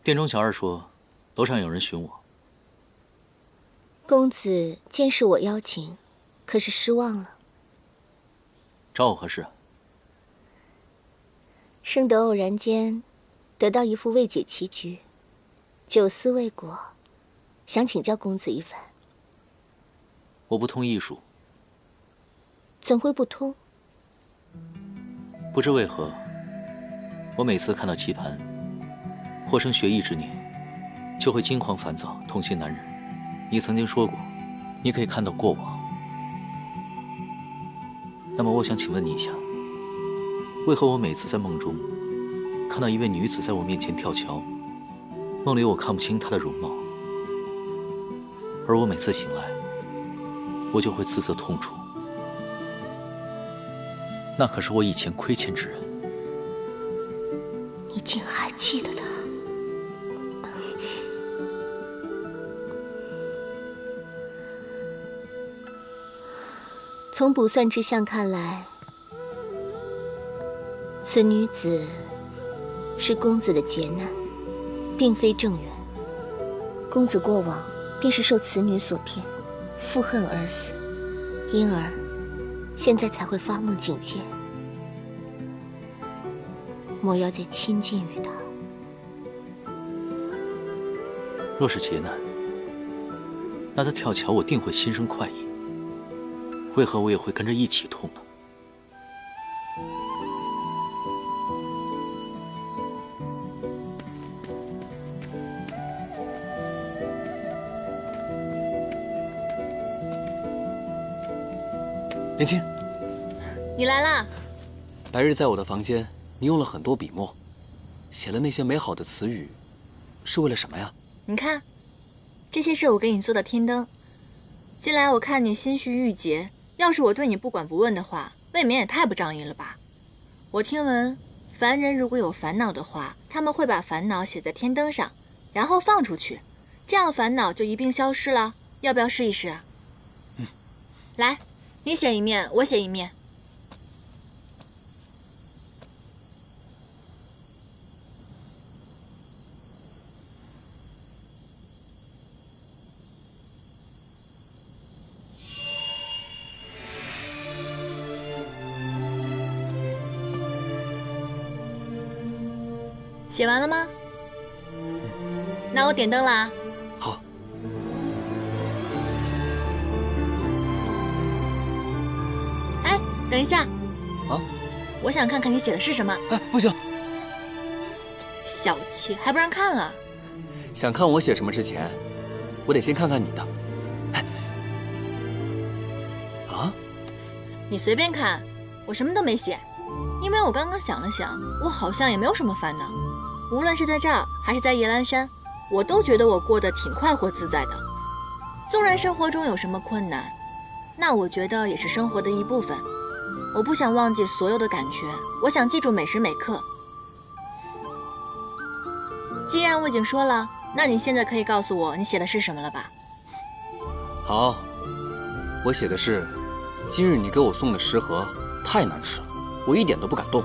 店中小二说，楼上有人寻我。公子见是我邀请，可是失望了。找我何事？生得偶然间得到一副未解棋局，久思未果，想请教公子一番。我不通艺术。怎会不通？不知为何，我每次看到棋盘，或生学艺之念，就会惊慌烦躁，痛心难忍。你曾经说过，你可以看到过往。那么我想请问你一下，为何我每次在梦中看到一位女子在我面前跳桥，梦里我看不清她的容貌，而我每次醒来，我就会自责痛楚。那可是我以前亏欠之人。你竟还记得他？从卜算之象看来，此女子是公子的劫难，并非正缘。公子过往便是受此女所骗，负恨而死，因而现在才会发梦警戒。莫要再亲近于他。若是劫难，那他跳桥我定会心生快意，为何我也会跟着一起痛呢？莲青，你来啦！白日在我的房间，你用了很多笔墨，写了那些美好的词语，是为了什么呀？你看，这些是我给你做的天灯。近来我看你心绪郁结，要是我对你不管不问的话，未免也太不仗义了吧？我听闻，凡人如果有烦恼的话，他们会把烦恼写在天灯上，然后放出去，这样烦恼就一并消失了。要不要试一试？来，你写一面，我写一面。写完了吗？那我点灯啦。好。哎，等一下。啊？我想看看你写的是什么。哎，不行。小气，还不让看了？想看我写什么之前，我得先看看你的。哎。啊？你随便看，我什么都没写。因为我刚刚想了想，我好像也没有什么烦恼。无论是在这儿还是在夜阑珊，我都觉得我过得挺快活自在的。纵然生活中有什么困难，那我觉得也是生活的一部分。我不想忘记所有的感觉，我想记住每时每刻。既然我已经说了，那你现在可以告诉我你写的是什么了吧？好，我写的是，今日你给我送的食盒太难吃了，我一点都不敢动。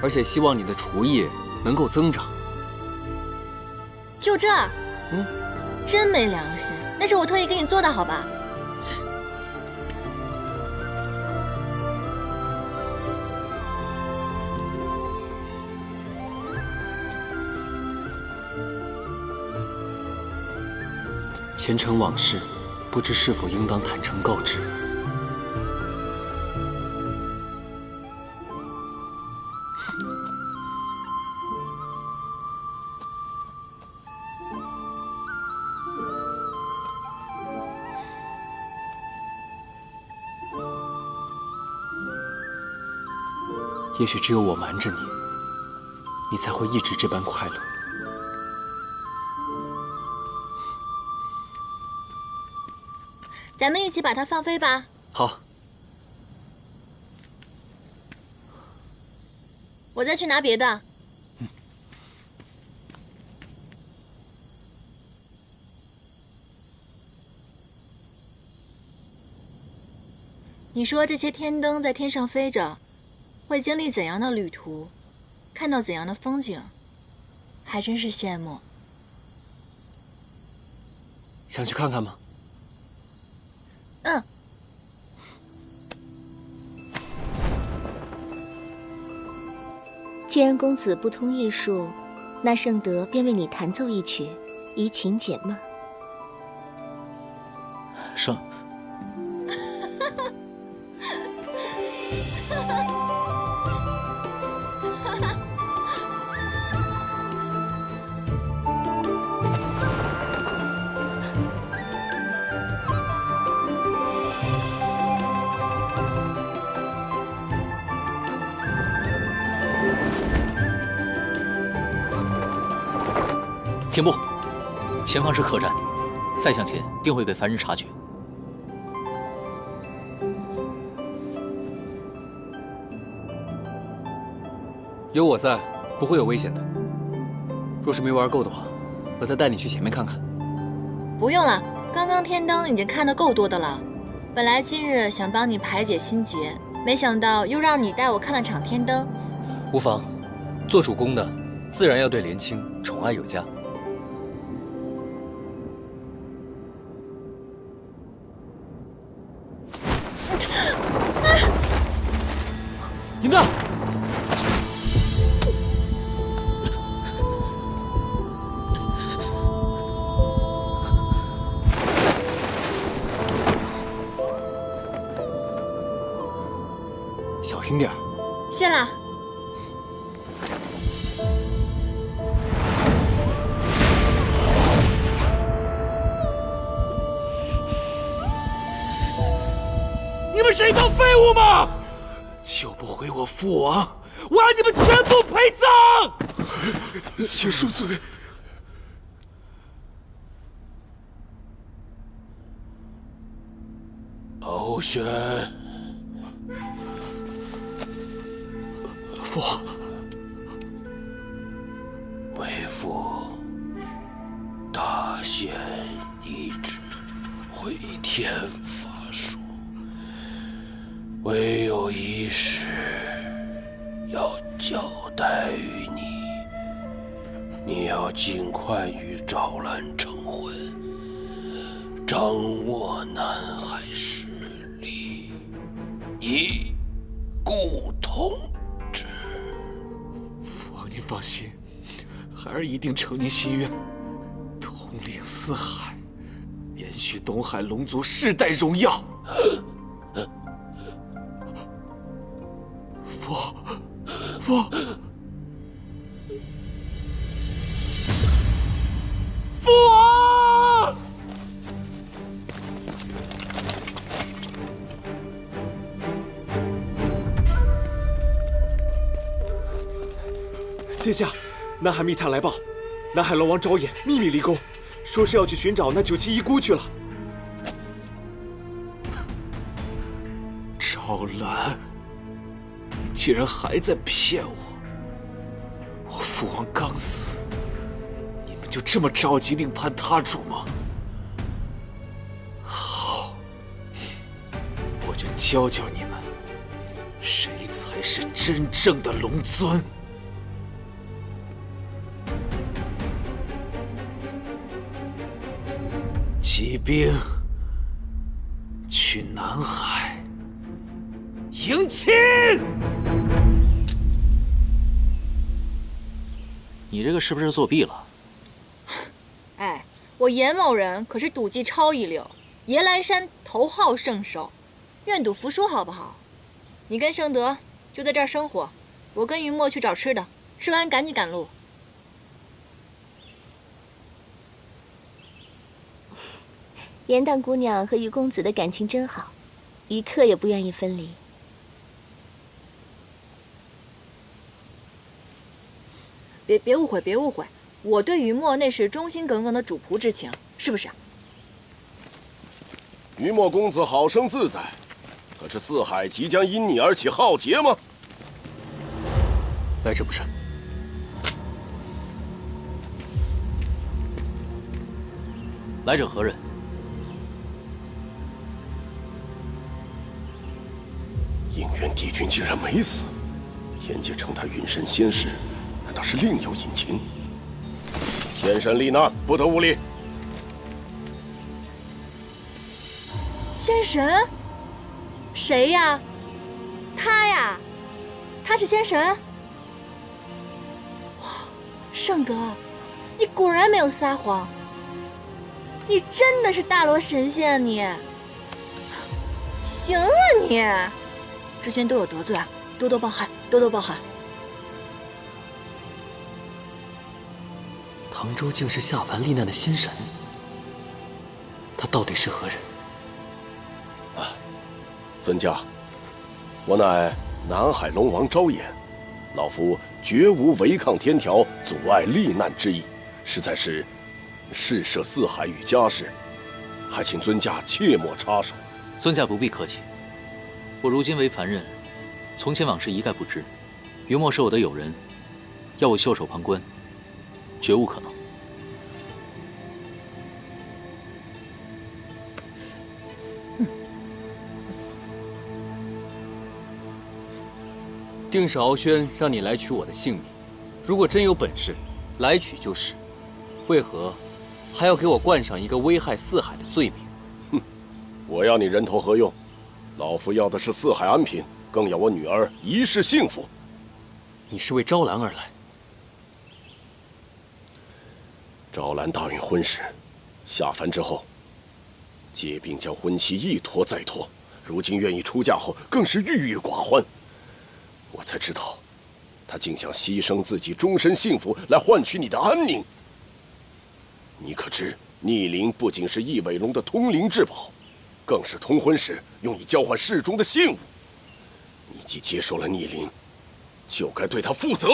而且希望你的厨艺能够增长。就这？真没良心，那是我特意给你做的，好吧？前尘往事，不知是否应当坦诚告知。也许只有我瞒着你，你才会一直这般快乐。咱们一起把它放飞吧。好。我再去拿别的。你说这些天灯在天上飞着，会经历怎样的旅途，看到怎样的风景，还真是羡慕。想去看看吗？嗯。既然公子不通艺术，那圣德便为你弹奏一曲，怡情解闷。圣。停步！前方是客栈，再向前定会被凡人察觉。有我在，不会有危险的。若是没玩够的话，我再带你去前面看看。不用了，刚刚天灯已经看得够多的了。本来今日想帮你排解心结，没想到又让你带我看了场天灯。无妨，做主公的自然要对莲卿宠爱有加。银子，小心点儿。谢了。你们是一帮废物吗？救不回我父王，我让你们全部陪葬！请恕罪。欧轩，父，为父大献一纸回天法书。唯有一事要交代于你，你要尽快与赵兰成婚，掌握南海势力，以固统治。父王，您放心，孩儿一定承您心愿，统领四海，延续东海龙族世代荣耀。父王！殿下，南海密探来报，南海龙王昭衍秘密离宫，说是要去寻找那97遗孤去了。昭兰，你竟然还在骗我！我父王刚死，你们就这么着急另攀他主吗？好，我就教教你们，谁才是真正的龙尊。骑兵去南海迎亲。你这个是不是作弊了？哎，我严某人可是赌技超一流，夜来山头号圣手，愿赌服输好不好？你跟盛德就在这儿生活，我跟云墨去找吃的，吃完赶紧赶路。严大姑娘和于公子的感情真好，一刻也不愿意分离。别误会，别误会，我对于墨那是忠心耿耿的主仆之情，是不是？于墨公子好生自在，可是四海即将因你而起浩劫吗？来者不善。来者何人？应元帝君竟然没死，眼界称他云神仙士，难道是另有隐情？仙神丽娜，不得无礼！仙神？谁呀？他呀？他是仙神？哇，盛德，你果然没有撒谎，你真的是大罗神仙啊你！行啊你！之前都有得罪啊，多多包涵，多多包涵。唐州竟是下凡历难的仙神，他到底是何人？尊驾，我乃南海龙王昭衍，老夫绝无违抗天条、阻碍历难之意，实在是事涉四海与家事，还请尊驾切莫插手。尊驾不必客气，我如今为凡人，从前往事一概不知。于墨是我的友人，要我袖手旁观，绝无可能。定是敖轩让你来取我的性命，如果真有本事，来取就是，为何还要给我冠上一个危害四海的罪名？哼，我要你人头何用？老夫要的是四海安平，更要我女儿一世幸福。你是为昭兰而来？昭兰大运婚时，下凡之后，借病将婚期一拖再拖，如今愿意出嫁后，更是郁郁寡欢。我才知道，他竟想牺牲自己终身幸福来换取你的安宁。你可知，逆鳞不仅是翼尾龙的通灵至宝，更是通婚时用以交换世中的信物。你既接受了逆鳞，就该对他负责。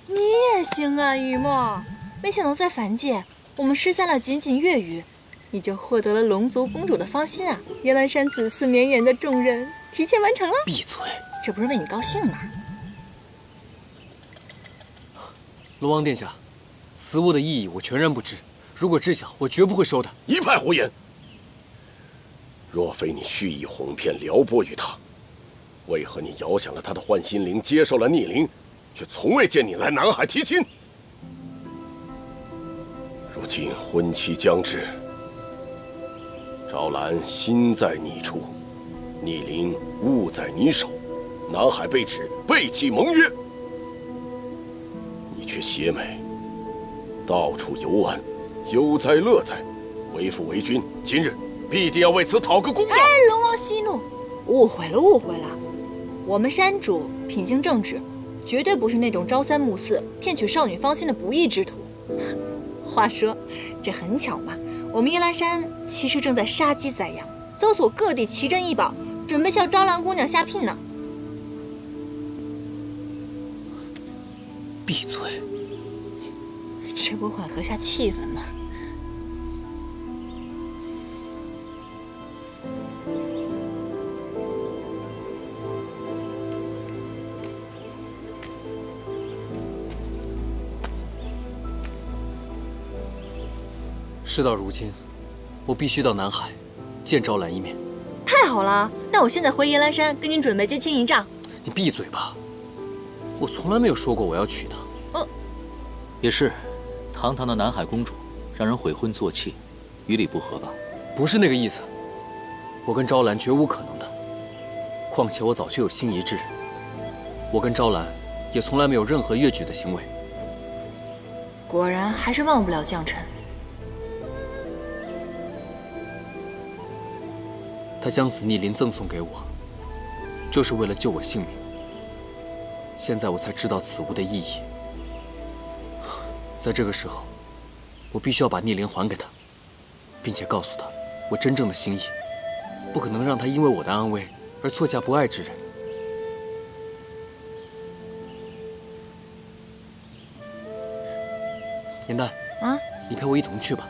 你也行啊，于墨，没想到在凡界。我们失散了仅仅月余，你就获得了龙族公主的芳心啊！夜来山子嗣绵延的重任提前完成了。闭嘴！这不是为你高兴吗？龙王殿下，此物的意义我全然不知，如果知晓，我绝不会收的。一派胡言！若非你蓄意哄骗撩拨于他，为何你遥想了他的幻心灵，接受了逆鳞，却从未见你来南海提亲？如今婚期将至，昭兰心在你处，逆鳞误在你手，南海被指背弃盟约，你却邪美，到处游玩，悠哉乐哉，为父为君，今日必定要为此讨个公道。哎，龙王息怒，误会了，误会了。我们山主品行正直，绝对不是那种朝三暮四、骗取少女芳心的不义之徒。话说，这很巧嘛，我们夜来山其实正在杀鸡宰羊，搜索各地奇珍异宝，准备向招兰姑娘下聘呢。闭嘴！这不缓和下气氛吗？事到如今，我必须到南海见招兰一面。太好了，那我现在回夜来山跟您准备接亲一仗。你闭嘴吧！我从来没有说过我要娶她。也是，堂堂的南海公主，让人悔婚做妾，于理不合吧？不是那个意思，我跟招兰绝无可能的。况且我早就有心仪之人，我跟招兰也从来没有任何越矩的行为。果然还是忘不了将臣。他将此逆鳞赠送给我，就是为了救我性命。现在我才知道此物的意义。在这个时候，我必须要把逆鳞还给他，并且告诉他我真正的心意，不可能让他因为我的安危而错嫁不爱之人。颜淡，你陪我一同去吧。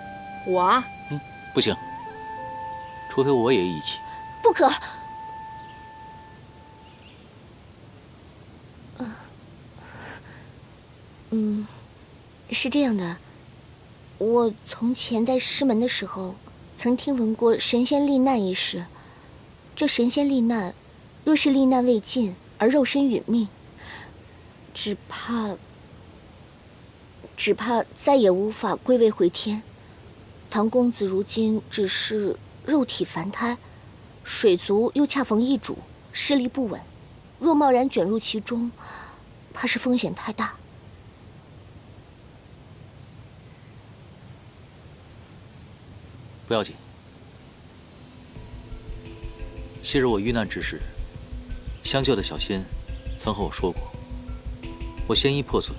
我啊？不行，除非我也一起。不可！是这样的，我从前在师门的时候，曾听闻过神仙罹难一事。这神仙罹难，若是罹难未尽而肉身殒命，只怕再也无法归位回天。唐公子如今只是肉体凡胎，水族又恰逢异主，势力不稳，若贸然卷入其中，怕是风险太大。不要紧，昔日我遇难之时，相救的小仙曾和我说过，我仙衣破损，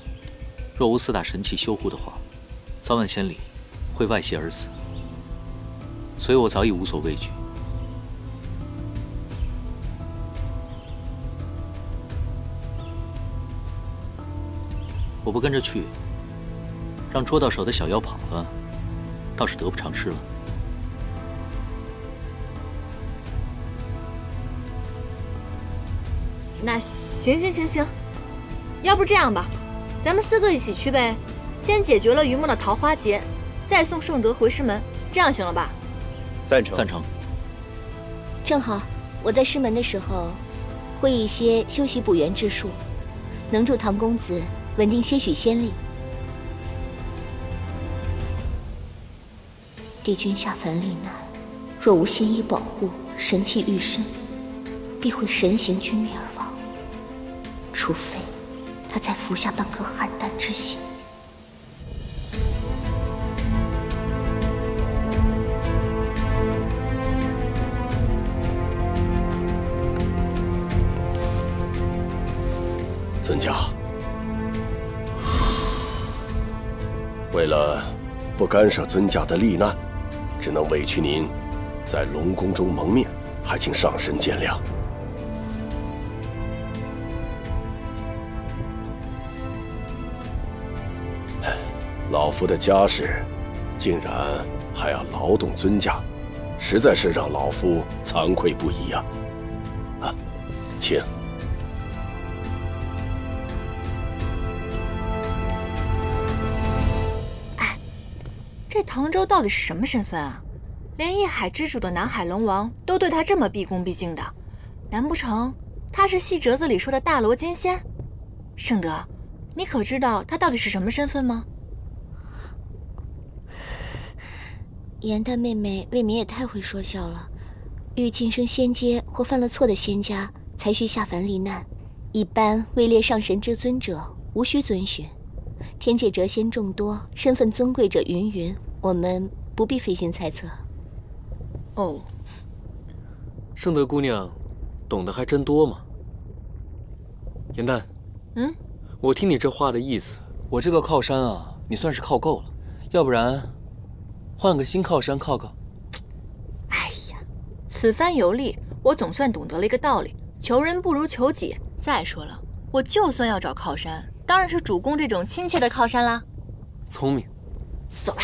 若无四大神器修护的话，早晚仙里会外泄而死，所以我早已无所畏惧。我不跟着去，让捉到手的小妖跑了，倒是得不偿失了。那行，要不这样吧，咱们4个一起去呗，先解决了于梦的桃花劫，再送圣德回师门，这样行了吧？赞成。赞成。正好我在师门的时候，会一些修习补元之术，能助唐公子稳定些许仙力。帝君下凡罹难，若无仙衣保护，神器御身，必会神形俱灭而亡。除非他再服下半颗邯郸之心。尊家，为了不干涉尊家的罹难，只能委屈您在龙宫中蒙面，还请上神见谅。老夫的家事，竟然还要劳动尊家，实在是让老夫惭愧不已啊！请。这唐周到底是什么身份啊？连一海之主的南海龙王都对他这么毕恭毕敬的，难不成他是戏折子里说的大罗金仙？圣德，你可知道他到底是什么身份吗？颜淡妹妹未免也太会说笑了。欲晋升仙阶或犯了错的仙家，才需下凡历难。一般位列上神之尊者，无需遵循。天界谪仙众多，身份尊贵者云云，我们不必费心猜测。哦，圣德姑娘，懂得还真多嘛。颜淡，我听你这话的意思，我这个靠山啊，你算是靠够了，要不然换个新靠山靠靠。哎呀，此番游历，我总算懂得了一个道理：求人不如求己。再说了，我就算要找靠山，当然是主公这种亲切的靠山啦。聪明，走吧。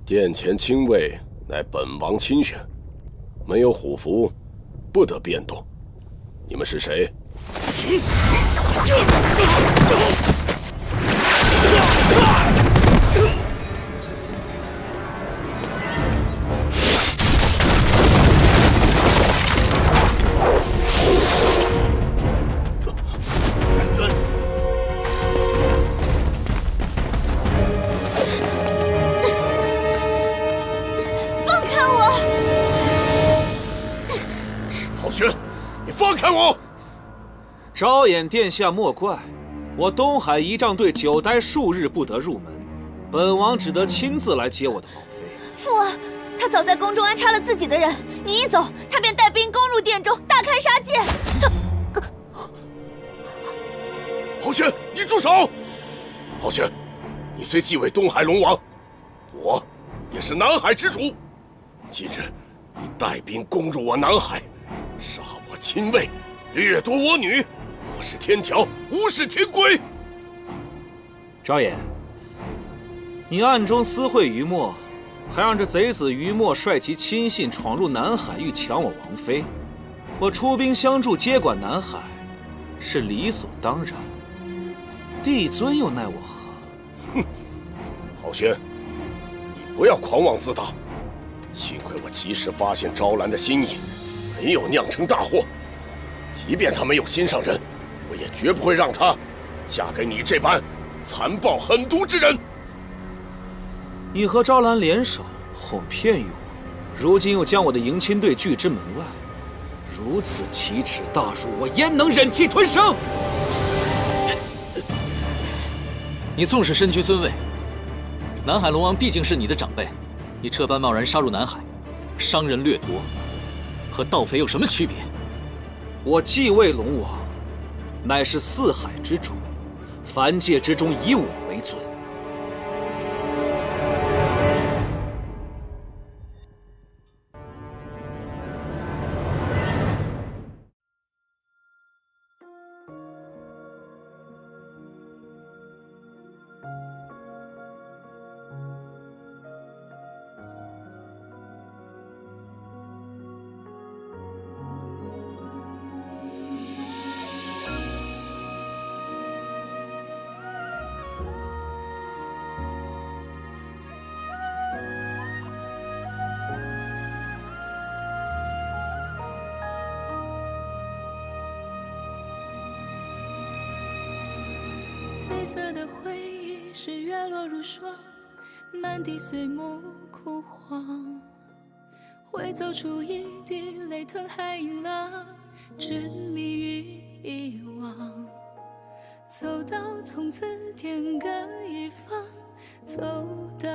殿前亲卫乃本王亲选，没有虎符，不得变动。你们是谁？放开我！昭衍殿下莫怪，我东海仪仗队久待数日不得入门，本王只得亲自来接我的王妃。父王，他早在宫中安插了自己的人，你一走，他便带兵攻入殿中，大开杀戒。敖玄，你住手！敖玄，你虽继位东海龙王，我也是南海之主。今日你带兵攻入我南海，杀我亲卫，掠夺我女，我是天条，无视天规。昭衍，你暗中私会于墨，还让这贼子于墨率其亲信闯入南海，欲抢我王妃。我出兵相助，接管南海，是理所当然。帝尊又奈我何？哼，敖玄，你不要狂妄自大。幸亏我及时发现昭兰的心意，没有酿成大祸。即便她没有心上人，我也绝不会让她嫁给你这般残暴狠毒之人。你和昭兰联手哄骗于我，如今又将我的迎亲队拒之门外，如此奇耻大辱，我焉能忍气吞声？你纵使身居尊位，南海龙王毕竟是你的长辈，你这般贸然杀入南海，伤人掠夺，和盗匪有什么区别？我继位龙王，乃是四海之主，凡界之中以我为尊。褪色的回忆是月落如霜，满地碎木枯黄，会走出一滴泪吞海银浪，执迷于遗忘。走到从此天各一方，走到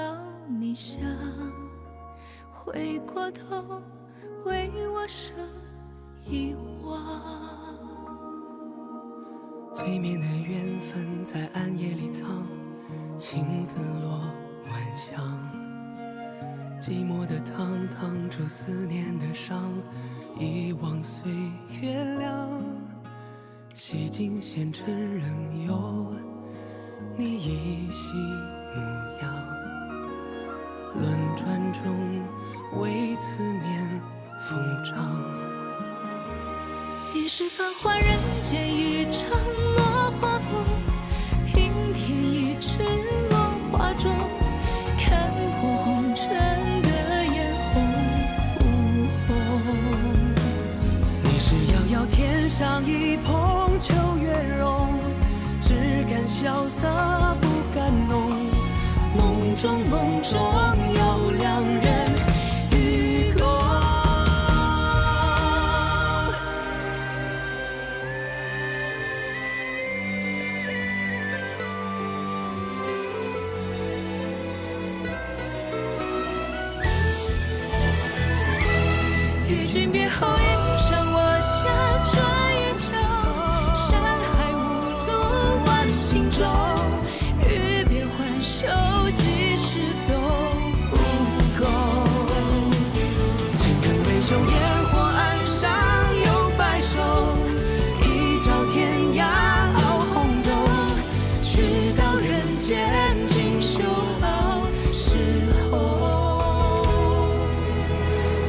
你乡，回过头为我生遗忘。催眠的缘分在暗夜里藏，情字落晚香。寂寞的汤烫出思念的伤，遗忘岁月凉。洗尽纤尘仍有你依稀模样，轮转中为思念疯长。一世繁华人间一场落花风，平添一池落花中，看破红尘的眼红。你是遥遥天上一抔秋月容，中梦中有两人与共。与君别后，云上我下，转眼就山海无路万行舟。欲别还休，几时都不够。青灯微收，烟火岸上有白首，一朝天涯傲红豆。去到人间锦绣好时候，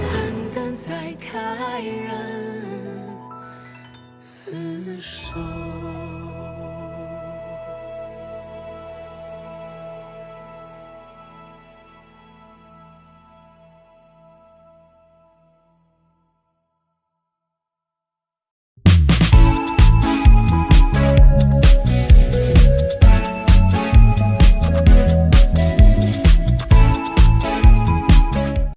肝胆再开人厮守。